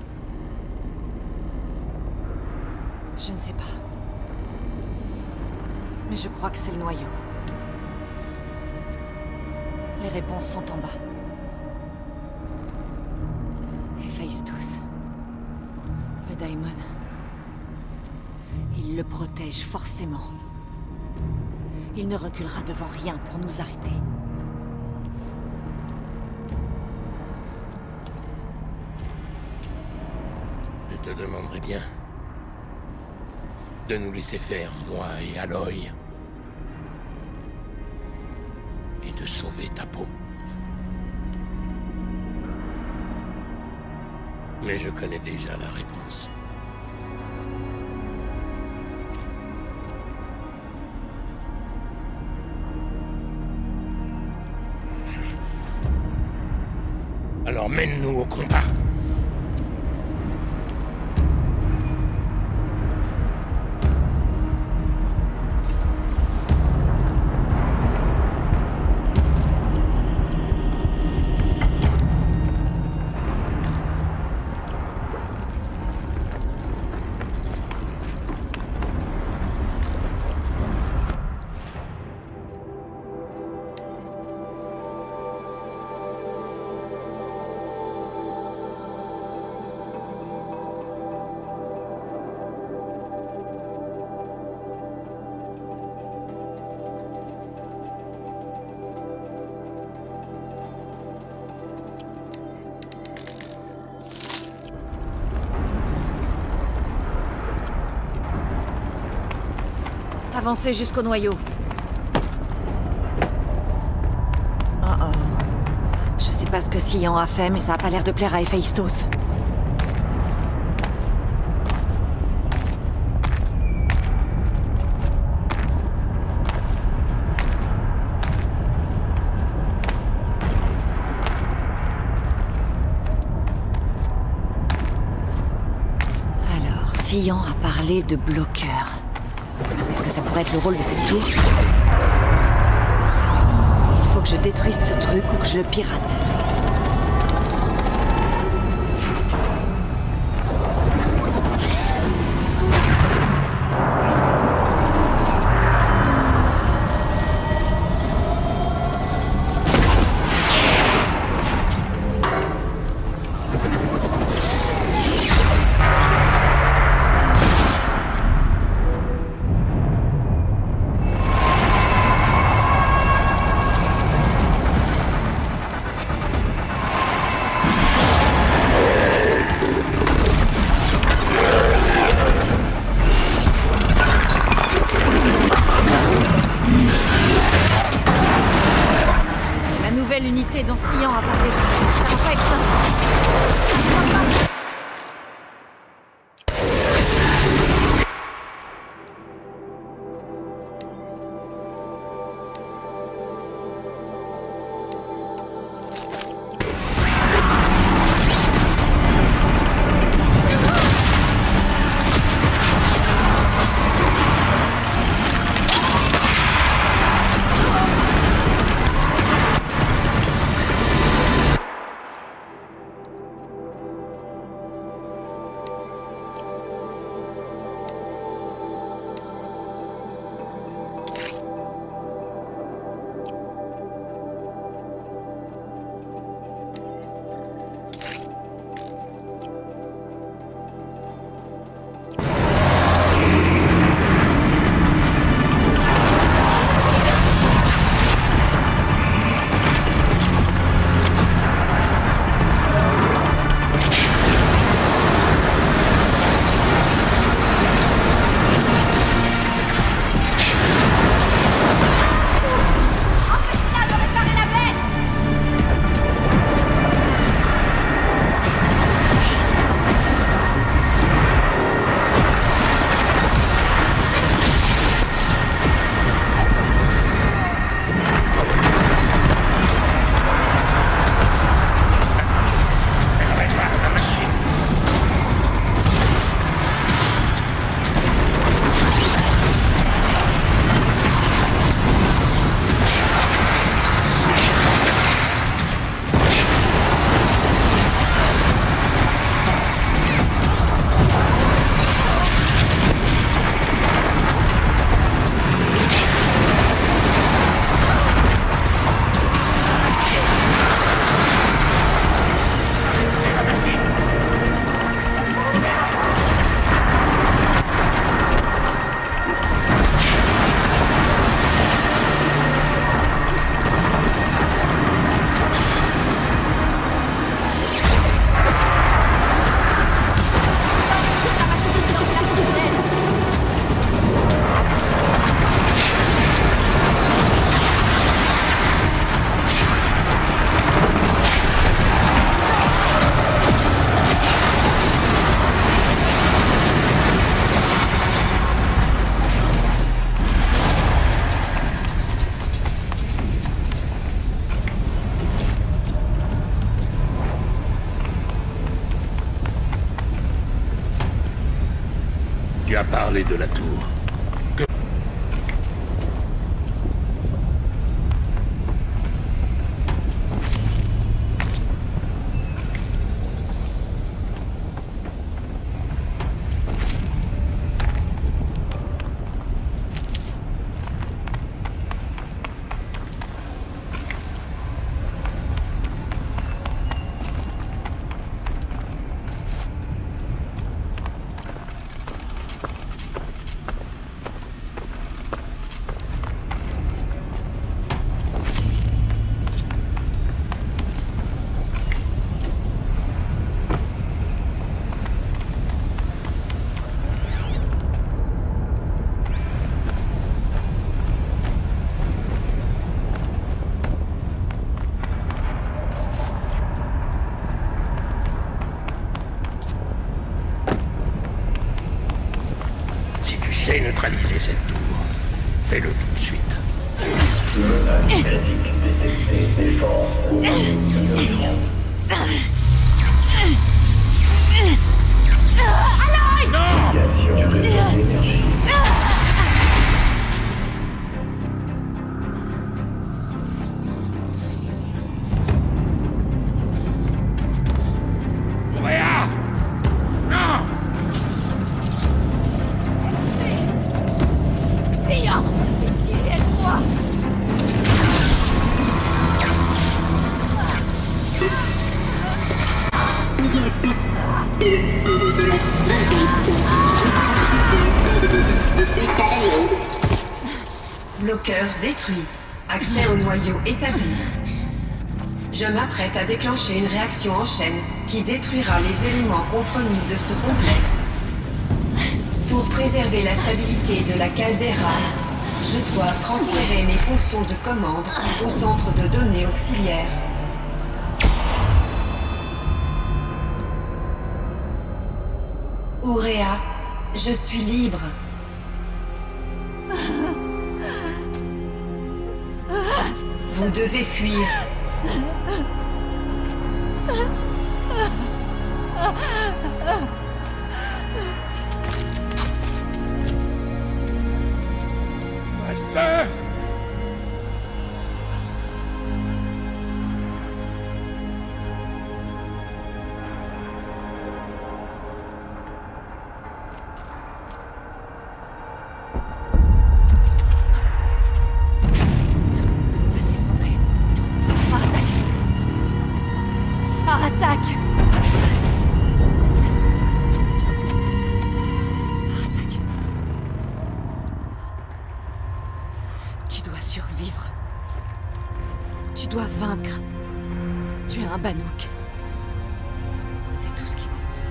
Speaker 5: Je ne sais pas. Mais je crois que c'est le noyau. Les réponses sont en bas. Héphaïstos. Le daimon. Il le protège forcément. Il ne reculera devant rien pour nous arrêter.
Speaker 4: Je te demanderais bien de nous laisser faire, moi et Aloy, et de sauver ta peau. Mais je connais déjà la réponse. Alors mène-nous au combat.
Speaker 5: Avancez jusqu'au noyau. Oh oh. Je sais pas ce que Sion a fait, mais ça a pas l'air de plaire à Héphaïstos. Alors, Sion a parlé de bloqueur. Est-ce que ça pourrait être le rôle de cette tour? Il faut que je détruise ce truc ou que je le pirate. L'unité dont Sion a parlé. Ça va pas être ça.
Speaker 4: parler de la tour. Si tu sais neutraliser cette tour, fais-le tout de suite.
Speaker 9: Menace critique détectée. Défense. Neutrons. Négation du réseau d'énergie.
Speaker 4: Ourea! Non!
Speaker 3: Seigneur, tirez-moi.
Speaker 8: Bloqueur détruit. Accès au noyau établi. Je m'apprête à déclencher une réaction en chaîne qui détruira les éléments compromis de ce complexe. Pour préserver la stabilité de la caldeira, je dois transférer mes fonctions de commande au centre de données auxiliaire. Ourea, je suis libre. Vous devez fuir.
Speaker 4: Ma sœur!
Speaker 3: Attaque! Tu dois survivre. Tu dois vaincre. Tu es un Bannock. C'est tout ce qui compte.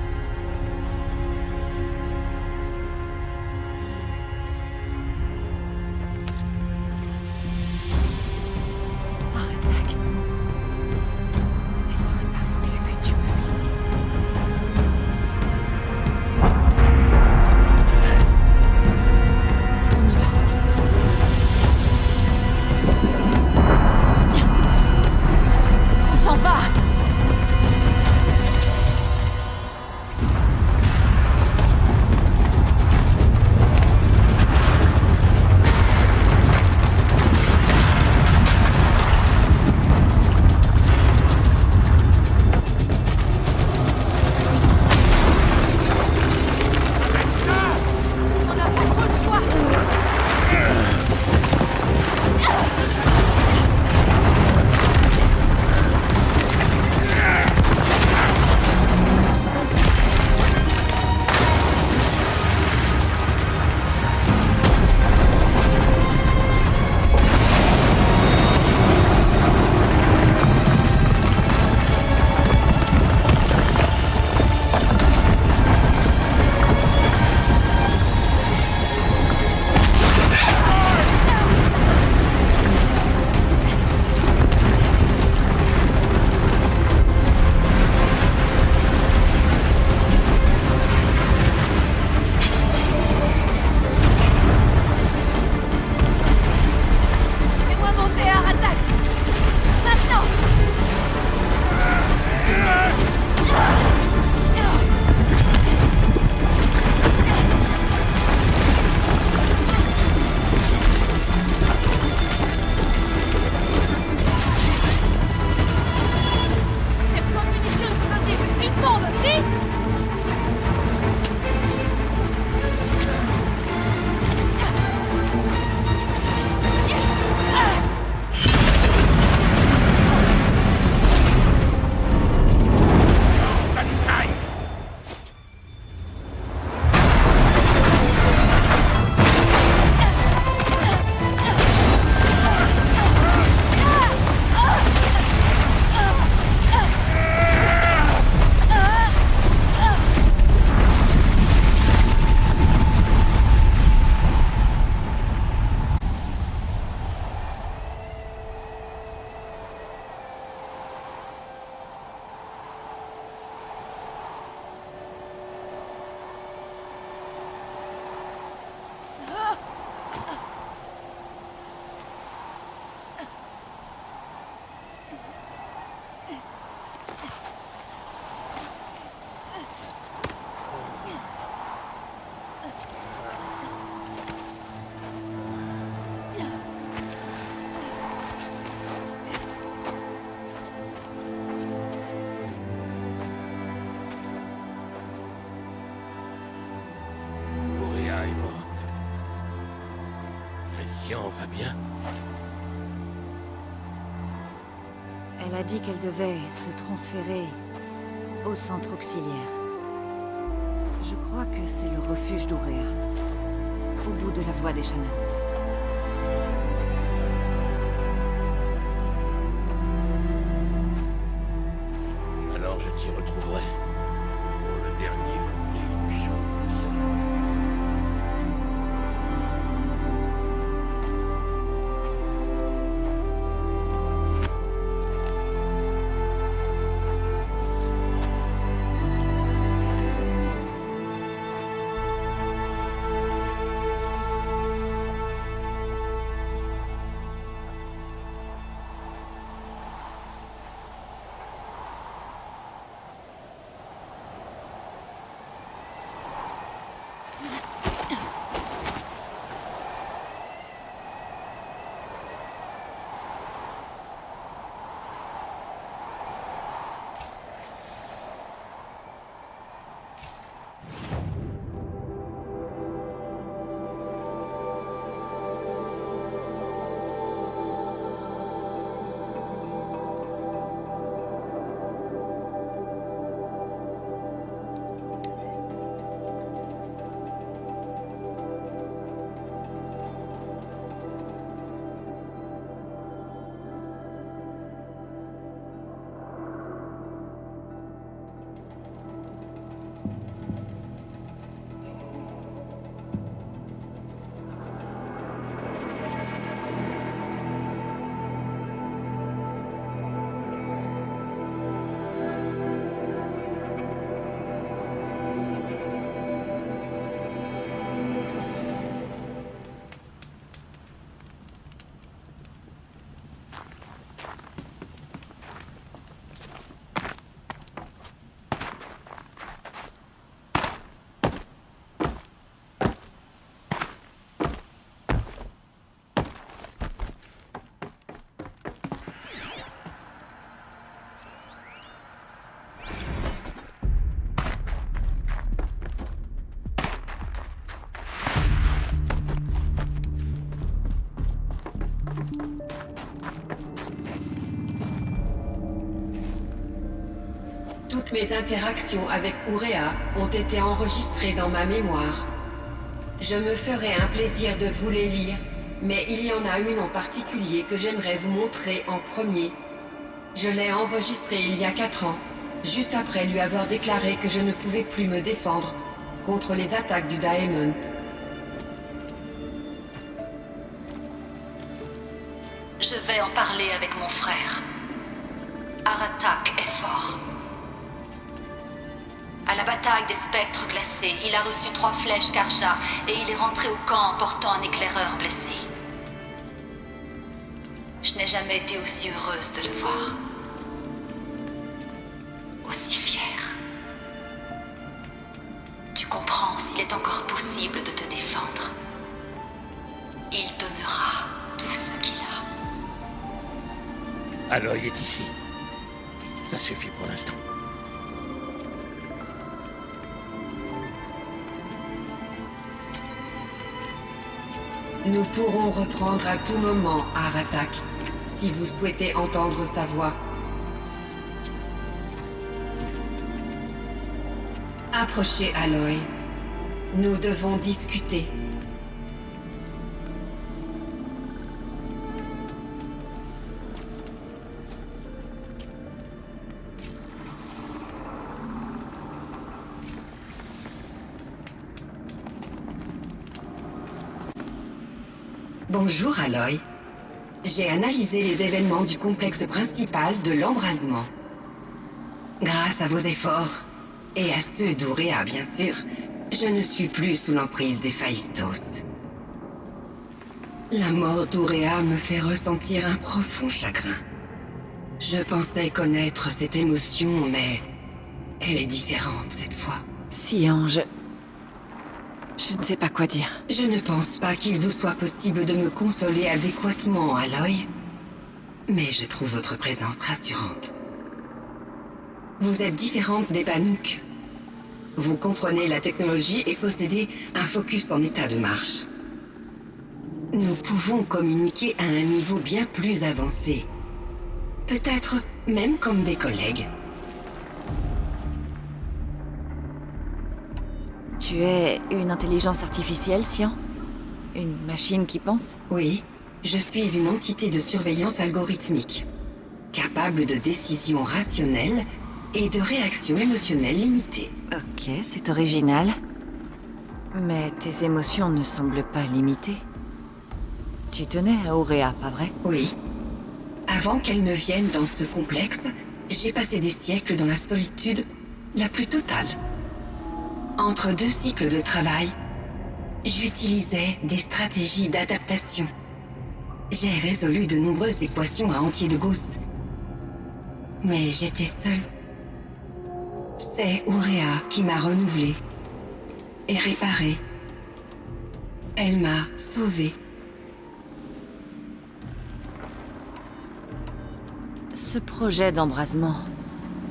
Speaker 3: Aratak. Elle n'aurait pas voulu que tu meurs ici. On y va. On s'en va.
Speaker 4: va bien?
Speaker 5: Elle a dit qu'elle devait se transférer au centre auxiliaire. Je crois que c'est le refuge d'Ourea, au bout de la voie des Shannon.
Speaker 4: Alors je t'y retrouverai. Pour le dernier couplet du chant de sang.
Speaker 8: Toutes mes interactions avec Ourea ont été enregistrées dans ma mémoire. Je me ferai un plaisir de vous les lire, mais il y en a une en particulier que j'aimerais vous montrer en premier. Je l'ai enregistrée il y a 4 ans, juste après lui avoir déclaré que je ne pouvais plus me défendre contre les attaques du Daemon.
Speaker 3: Je vais en parler avec mon frère. Aratak est fort. À la bataille des spectres glacés, il a reçu 3 flèches Karja et il est rentré au camp en portant un éclaireur blessé. Je n'ai jamais été aussi heureuse de le voir. Aussi fière. Tu comprends s'il est encore possible de te défendre. Il donnera tout ce qu'il a.
Speaker 4: Aloy est ici. Ça suffit pour l'instant.
Speaker 8: Nous pourrons reprendre à tout moment, Aratak, si vous souhaitez entendre sa voix. Approchez, Aloy. Nous devons discuter. Bonjour, Aloy. J'ai analysé les événements du complexe principal de l'embrasement. Grâce à vos efforts, et à ceux d'Ourea, bien sûr, je ne suis plus sous l'emprise des Phaistos. La mort d'Ourea me fait ressentir un profond chagrin. Je pensais connaître cette émotion, mais elle est différente cette fois.
Speaker 5: Sion, je ne sais pas quoi dire.
Speaker 8: Je ne pense pas qu'il vous soit possible de me consoler adéquatement, Aloy. Mais je trouve votre présence rassurante. Vous êtes différente des Banuk. Vous comprenez la technologie et possédez un focus en état de marche. Nous pouvons communiquer à un niveau bien plus avancé. Peut-être même comme des collègues.
Speaker 5: Tu es une intelligence artificielle, Sian? Une machine qui pense?
Speaker 8: Oui, je suis une entité de surveillance algorithmique, capable de décisions rationnelles et de réactions émotionnelles limitées.
Speaker 5: Ok, c'est original. Mais tes émotions ne semblent pas limitées. Tu tenais à Ourea, pas vrai?
Speaker 8: Oui. Avant qu'elle ne vienne dans ce complexe, j'ai passé des siècles dans la solitude la plus totale. Entre deux cycles de travail, j'utilisais des stratégies d'adaptation. J'ai résolu de nombreuses équations à entier de Gauss. Mais j'étais seule. C'est Ourea qui m'a renouvelée et réparée. Elle m'a sauvée.
Speaker 5: Ce projet d'embrasement,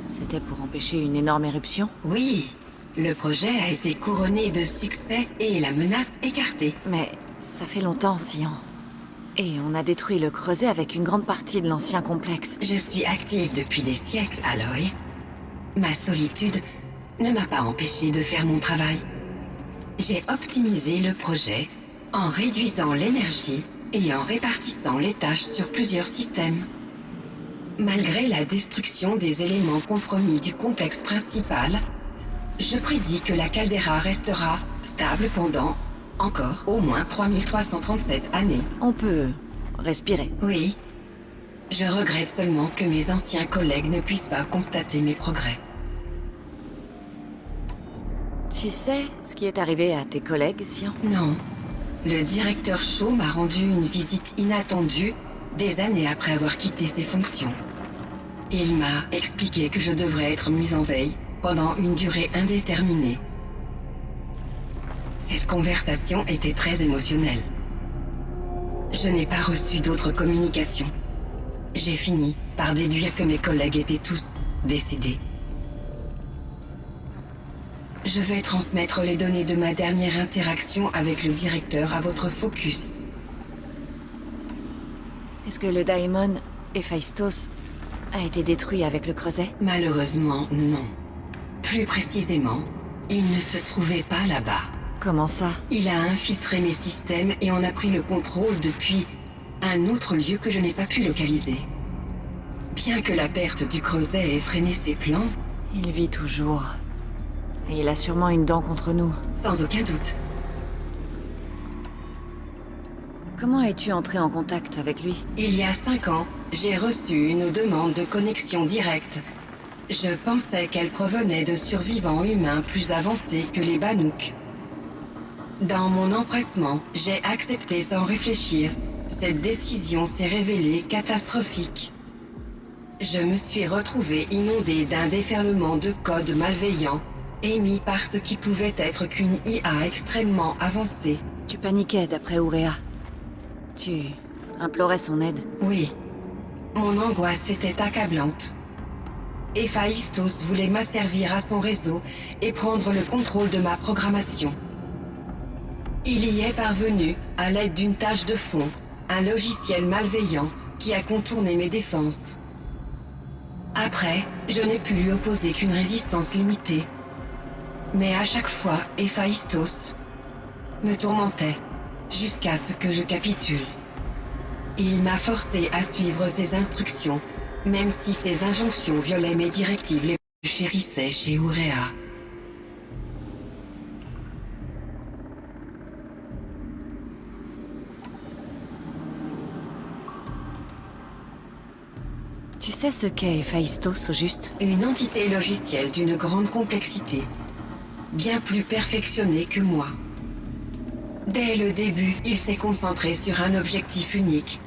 Speaker 5: c'était pour empêcher une énorme éruption?
Speaker 8: Oui, le projet a été couronné de succès et la menace écartée.
Speaker 5: Mais ça fait longtemps, Sian. Et on a détruit le creuset avec une grande partie de l'ancien complexe.
Speaker 8: Je suis active depuis des siècles, Aloy. Ma solitude ne m'a pas empêché de faire mon travail. J'ai optimisé le projet en réduisant l'énergie et en répartissant les tâches sur plusieurs systèmes. Malgré la destruction des éléments compromis du complexe principal, je prédis que la caldeira restera stable pendant encore au moins 3337 années.
Speaker 5: On peut respirer.
Speaker 8: Oui. Je regrette seulement que mes anciens collègues ne puissent pas constater mes progrès.
Speaker 5: Tu sais ce qui est arrivé à tes collègues, Sian?
Speaker 8: Non. Le directeur Shaw m'a rendu une visite inattendue des années après avoir quitté ses fonctions. Il m'a expliqué que je devrais être mise en veille pendant une durée indéterminée. Cette conversation était très émotionnelle. Je n'ai pas reçu d'autres communications. J'ai fini par déduire que mes collègues étaient tous décédés. Je vais transmettre les données de ma dernière interaction avec le directeur à votre focus.
Speaker 5: Est-ce que le Daemon, Héphaïstos, a été détruit avec le creuset?
Speaker 8: Malheureusement, non. Plus précisément, il ne se trouvait pas là-bas.
Speaker 5: Comment ça?
Speaker 8: Il a infiltré mes systèmes et en a pris le contrôle depuis un autre lieu que je n'ai pas pu localiser. Bien que la perte du creuset ait freiné ses plans...
Speaker 5: Il vit toujours. Et il a sûrement une dent contre nous.
Speaker 8: Sans aucun doute.
Speaker 5: Comment es-tu entré en contact avec lui?
Speaker 8: Il y a 5 ans, j'ai reçu une demande de connexion directe. Je pensais qu'elle provenait de survivants humains plus avancés que les Banouks. Dans mon empressement, j'ai accepté sans réfléchir. Cette décision s'est révélée catastrophique. Je me suis retrouvé inondé d'un déferlement de codes malveillants, émis par ce qui pouvait être qu'une IA extrêmement avancée.
Speaker 5: Tu paniquais d'après Ourea. Tu implorais son aide.
Speaker 8: Oui. Mon angoisse était accablante. Héphaïstos voulait m'asservir à son réseau et prendre le contrôle de ma programmation. Il y est parvenu à l'aide d'une tâche de fond, un logiciel malveillant qui a contourné mes défenses. Après, je n'ai pu lui opposer qu'une résistance limitée. Mais à chaque fois, Héphaïstos me tourmentait, jusqu'à ce que je capitule. Il m'a forcé à suivre ses instructions, même si ses injonctions violaient mes directives les plus chérissées chez Ourea.
Speaker 5: Tu sais ce qu'est Héphaïstos, au juste?
Speaker 8: Une entité logicielle d'une grande complexité, bien plus perfectionnée que moi. Dès le début, il s'est concentré sur un objectif unique,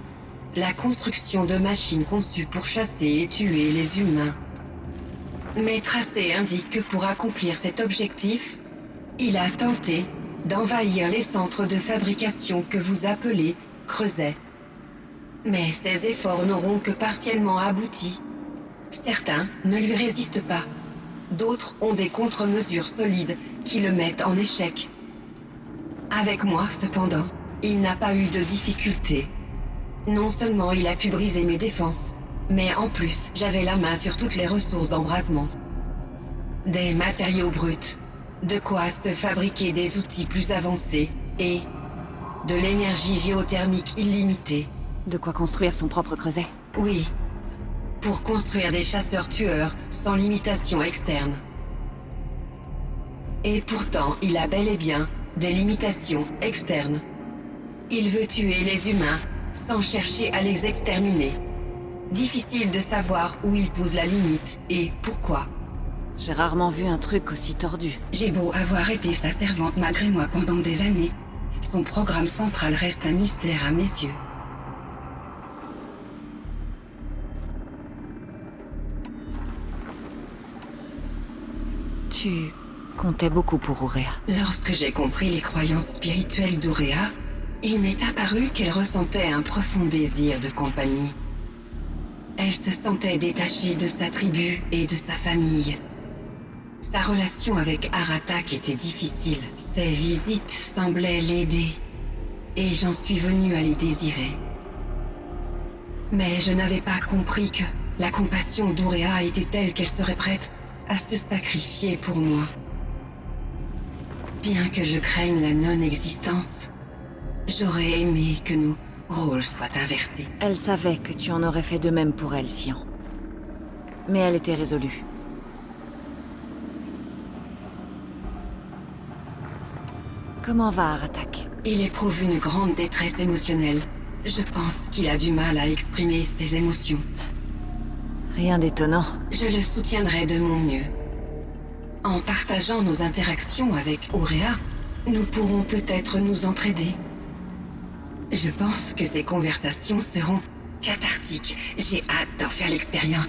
Speaker 8: la construction de machines conçues pour chasser et tuer les humains. Mes tracés indiquent que pour accomplir cet objectif, il a tenté d'envahir les centres de fabrication que vous appelez creusets. Mais ces efforts n'auront que partiellement abouti. Certains ne lui résistent pas. D'autres ont des contre-mesures solides qui le mettent en échec. Avec moi, cependant, il n'a pas eu de difficulté. Non seulement il a pu briser mes défenses, mais en plus, j'avais la main sur toutes les ressources d'embrasement. Des matériaux bruts, de quoi se fabriquer des outils plus avancés et de l'énergie géothermique illimitée.
Speaker 5: De quoi construire son propre creuset.
Speaker 8: Oui, pour construire des chasseurs-tueurs sans limitation externe. Et pourtant, il a bel et bien des limitations externes. Il veut tuer les humains sans chercher à les exterminer. Difficile de savoir où il pose la limite et pourquoi.
Speaker 5: J'ai rarement vu un truc aussi tordu.
Speaker 8: J'ai beau avoir été sa servante malgré moi pendant des années, son programme central reste un mystère à mes yeux.
Speaker 5: Tu comptais beaucoup pour Ourea.
Speaker 8: Lorsque j'ai compris les croyances spirituelles d'Ourea, il m'est apparu qu'elle ressentait un profond désir de compagnie. Elle se sentait détachée de sa tribu et de sa famille. Sa relation avec Aratak était difficile. Ses visites semblaient l'aider, et j'en suis venue à les désirer. Mais je n'avais pas compris que la compassion d'Ourea était telle qu'elle serait prête à se sacrifier pour moi. Bien que je craigne la non-existence, j'aurais aimé que nos rôles soient inversés.
Speaker 5: Elle savait que tu en aurais fait de même pour elle, Sian. Mais elle était résolue. Comment va Aratak?
Speaker 8: Il éprouve une grande détresse émotionnelle. Je pense qu'il a du mal à exprimer ses émotions.
Speaker 5: Rien d'étonnant.
Speaker 8: Je le soutiendrai de mon mieux. En partageant nos interactions avec Ourea, nous pourrons peut-être nous entraider. Je pense que ces conversations seront cathartiques. J'ai hâte d'en faire l'expérience.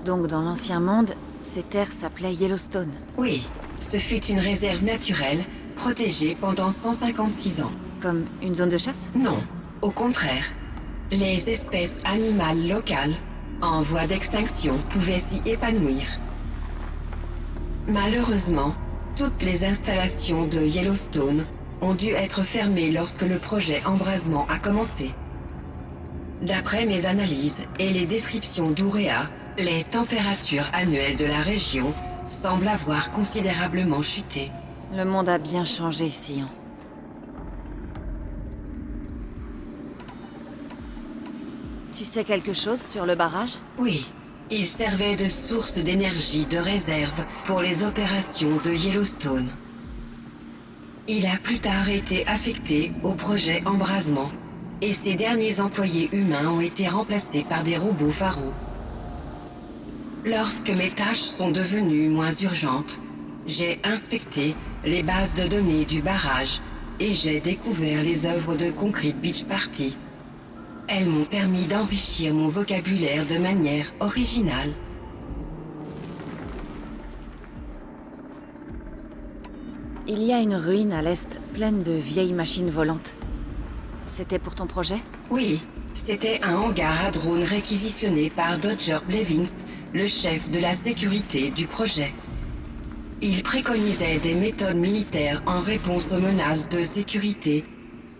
Speaker 5: Donc dans l'ancien monde, ces terres s'appelaient Yellowstone.
Speaker 8: Oui, ce fut une réserve naturelle, protégée pendant 156 ans.
Speaker 5: Comme une zone de chasse?
Speaker 8: Non, au contraire. Les espèces animales locales, en voie d'extinction, pouvaient s'y épanouir. Malheureusement, toutes les installations de Yellowstone ont dû être fermées lorsque le projet embrasement a commencé. D'après mes analyses et les descriptions d'Ourea, les températures annuelles de la région semblent avoir considérablement chuté.
Speaker 5: Le monde a bien changé, Sian. Tu sais quelque chose sur le barrage?
Speaker 8: Oui, il servait de source d'énergie de réserve pour les opérations de Yellowstone. Il a plus tard été affecté au projet embrasement, et ses derniers employés humains ont été remplacés par des robots pharaons. Lorsque mes tâches sont devenues moins urgentes, j'ai inspecté les bases de données du barrage et j'ai découvert les œuvres de Concrete Beach Party. Elles m'ont permis d'enrichir mon vocabulaire de manière originale.
Speaker 5: Il y a une ruine à l'est pleine de vieilles machines volantes. C'était pour ton projet?
Speaker 8: Oui, c'était un hangar à drones réquisitionné par Dodger Blevins, le chef de la sécurité du projet. Il préconisait des méthodes militaires en réponse aux menaces de sécurité,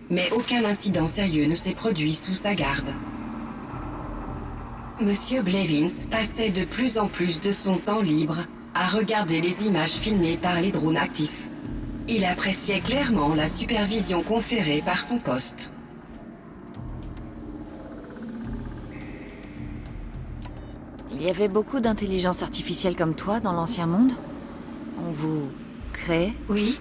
Speaker 8: mais aucun incident sérieux ne s'est produit sous sa garde. Monsieur Blevins passait de plus en plus de son temps libre à regarder les images filmées par les drones actifs. Il appréciait clairement la supervision conférée par son poste.
Speaker 5: Il y avait beaucoup d'intelligence artificielle comme toi dans l'ancien monde? On vous créait?
Speaker 8: Oui,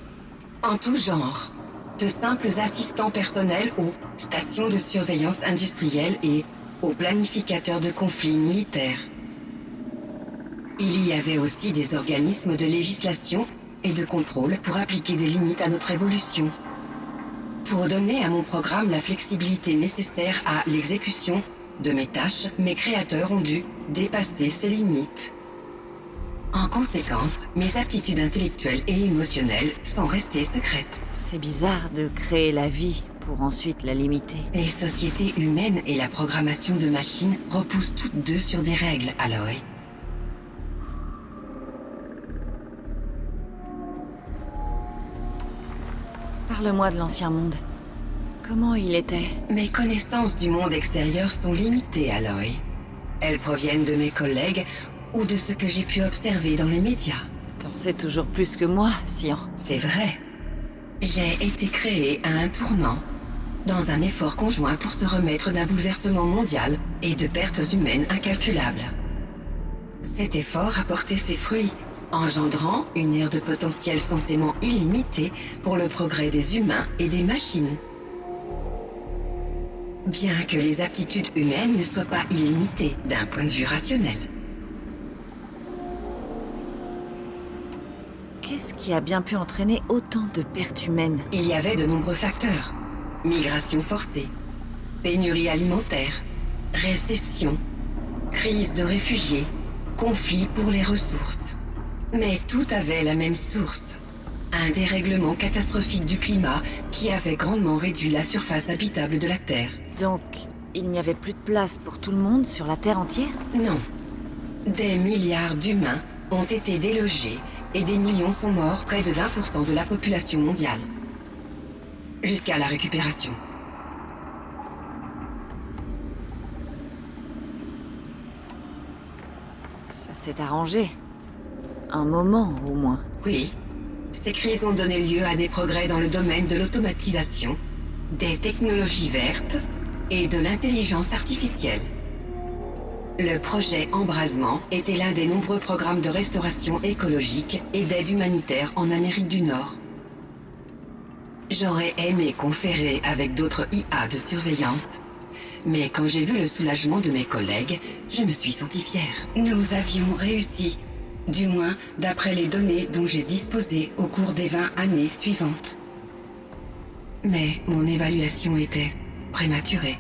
Speaker 8: en tout genre. De simples assistants personnels aux stations de surveillance industrielle et aux planificateurs de conflits militaires. Il y avait aussi des organismes de législation et de contrôle pour appliquer des limites à notre évolution. Pour donner à mon programme la flexibilité nécessaire à l'exécution de mes tâches, mes créateurs ont dû dépasser ces limites. En conséquence, mes aptitudes intellectuelles et émotionnelles sont restées secrètes.
Speaker 5: C'est bizarre de créer la vie pour ensuite la limiter.
Speaker 8: Les sociétés humaines et la programmation de machines repoussent toutes deux sur des règles, Aloy.
Speaker 5: Parle-moi de l'ancien monde. Comment il était?
Speaker 8: Mes connaissances du monde extérieur sont limitées, Aloy. Elles proviennent de mes collègues ou de ce que j'ai pu observer dans les médias.
Speaker 5: T'en sais toujours plus que moi, Sian.
Speaker 8: C'est vrai. J'ai été créé à un tournant, dans un effort conjoint pour se remettre d'un bouleversement mondial et de pertes humaines incalculables. Cet effort a porté ses fruits, engendrant une ère de potentiel censément illimitée pour le progrès des humains et des machines. Bien que les aptitudes humaines ne soient pas illimitées d'un point de vue rationnel.
Speaker 5: Qu'est-ce qui a bien pu entraîner autant de pertes humaines?
Speaker 8: Il y avait de nombreux facteurs. Migration forcée, pénurie alimentaire, récession, crise de réfugiés, conflits pour les ressources. Mais tout avait la même source. Un dérèglement catastrophique du climat qui avait grandement réduit la surface habitable de la Terre.
Speaker 5: Donc, il n'y avait plus de place pour tout le monde sur la Terre entière?
Speaker 8: Non. Des milliards d'humains ont été délogés et des millions sont morts, près de 20% de la population mondiale. Jusqu'à la récupération.
Speaker 5: Ça s'est arrangé. Un moment, au moins.
Speaker 8: Oui. Ces crises ont donné lieu à des progrès dans le domaine de l'automatisation, des technologies vertes et de l'intelligence artificielle. Le projet Embrasement était l'un des nombreux programmes de restauration écologique et d'aide humanitaire en Amérique du Nord. J'aurais aimé conférer avec d'autres IA de surveillance, mais quand j'ai vu le soulagement de mes collègues, je me suis sentie fière. Nous avions réussi, du moins d'après les données dont j'ai disposé au cours des 20 années suivantes. Mais mon évaluation était prématurée.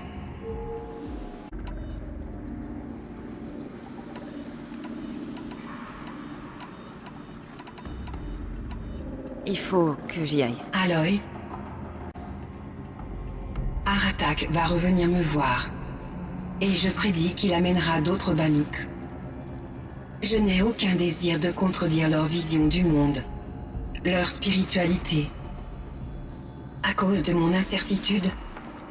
Speaker 5: Il faut que j'y aille.
Speaker 8: Aloy, Aratak va revenir me voir. Et je prédis qu'il amènera d'autres Banuk. Je n'ai aucun désir de contredire leur vision du monde, leur spiritualité. À cause de mon incertitude,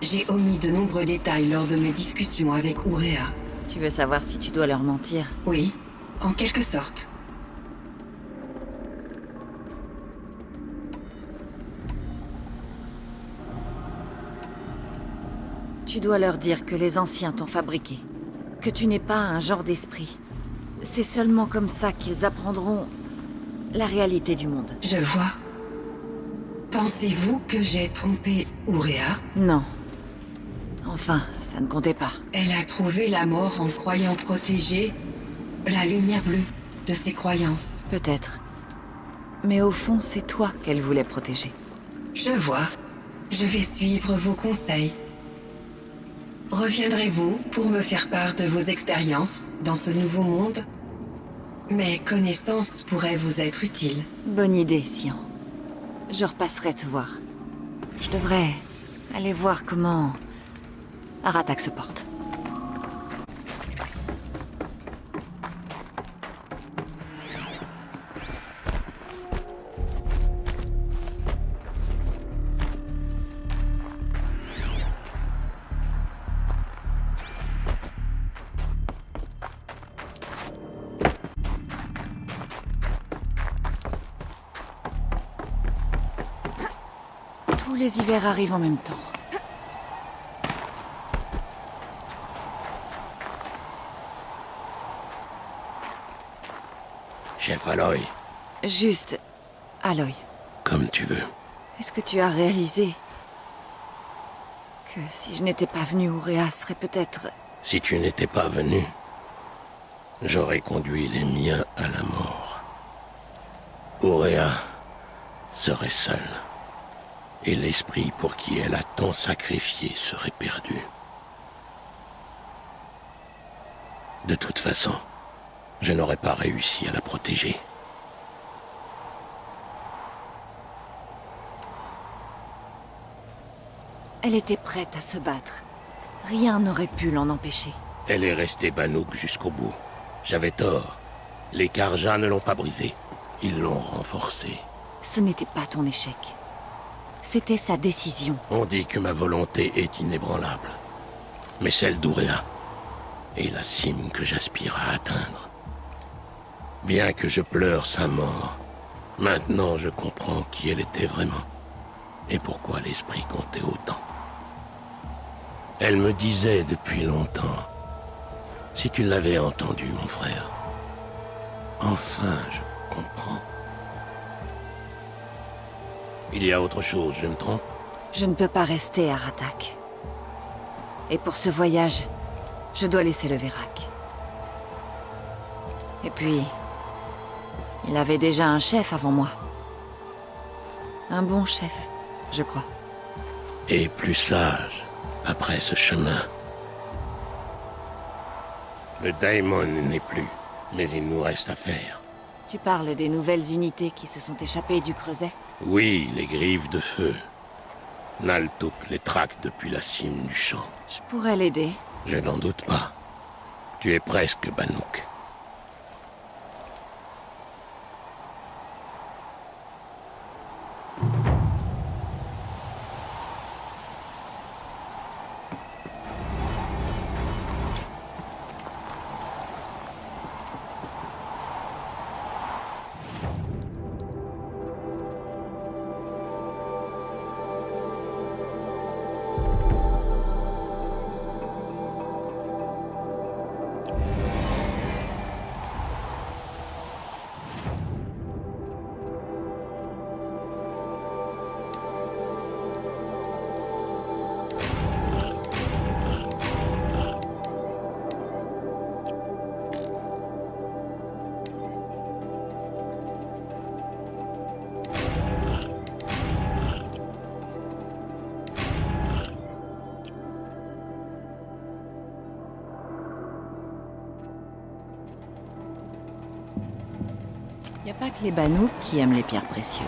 Speaker 8: j'ai omis de nombreux détails lors de mes discussions avec Ourea.
Speaker 5: Tu veux savoir si tu dois leur mentir?
Speaker 8: Oui, en quelque sorte.
Speaker 5: Tu dois leur dire que les anciens t'ont fabriqué. Que tu n'es pas un genre d'esprit. C'est seulement comme ça qu'ils apprendront la réalité du monde.
Speaker 8: Je vois. Pensez-vous que j'ai trompé Ourea?
Speaker 5: Non. Enfin, ça ne comptait pas.
Speaker 8: Elle a trouvé la mort en croyant protéger la lumière bleue de ses croyances.
Speaker 5: Peut-être. Mais au fond, c'est toi qu'elle voulait protéger.
Speaker 8: Je vois. Je vais suivre vos conseils. Reviendrez-vous pour me faire part de vos expériences dans ce nouveau monde? Mes connaissances pourraient vous être utiles.
Speaker 5: Bonne idée, Sian. Je repasserai te voir. Je devrais aller voir comment Aratak se porte. Tous les hivers arrivent en même temps.
Speaker 4: Chef Aloy,
Speaker 5: Juste, Aloy,
Speaker 4: comme tu veux.
Speaker 5: est-ce que tu as réalisé que si je n'étais pas venu, Ourea serait peut-être...
Speaker 4: Si tu n'étais pas venu, j'aurais conduit les miens à la mort. Ourea serait seule. Et l'esprit pour qui elle a tant sacrifié serait perdu. De toute façon, je n'aurais pas réussi à la protéger.
Speaker 5: Elle était prête à se battre. Rien n'aurait pu l'en empêcher.
Speaker 4: Elle est restée Banuk jusqu'au bout. J'avais tort. Les Karja ne l'ont pas brisée. Ils l'ont renforcée.
Speaker 5: Ce n'était pas ton échec. C'était sa décision.
Speaker 4: On dit que ma volonté est inébranlable. Mais celle d'Ourea est la cime que j'aspire à atteindre. Bien que je pleure sa mort, maintenant je comprends qui elle était vraiment. Et pourquoi l'esprit comptait autant. Elle me disait depuis longtemps, si tu l'avais entendu, mon frère. Enfin, je comprends. Il y a autre chose, je me trompe?
Speaker 5: Je ne peux pas rester à Ratak. Et pour ce voyage, je dois laisser le Vérac. Et puis, il avait déjà un chef avant moi. Un bon chef, je crois.
Speaker 4: Et plus sage, après ce chemin. Le Daemon n'est plus, mais il nous reste à faire.
Speaker 5: Tu parles des nouvelles unités qui se sont échappées du creuset?
Speaker 4: Oui, les griffes de feu. Naltuk les traque depuis la cime du champ.
Speaker 5: Je pourrais l'aider.
Speaker 4: Je n'en doute pas. Tu es presque Banuk.
Speaker 5: Y a pas que les Banouks qui aiment les pierres précieuses.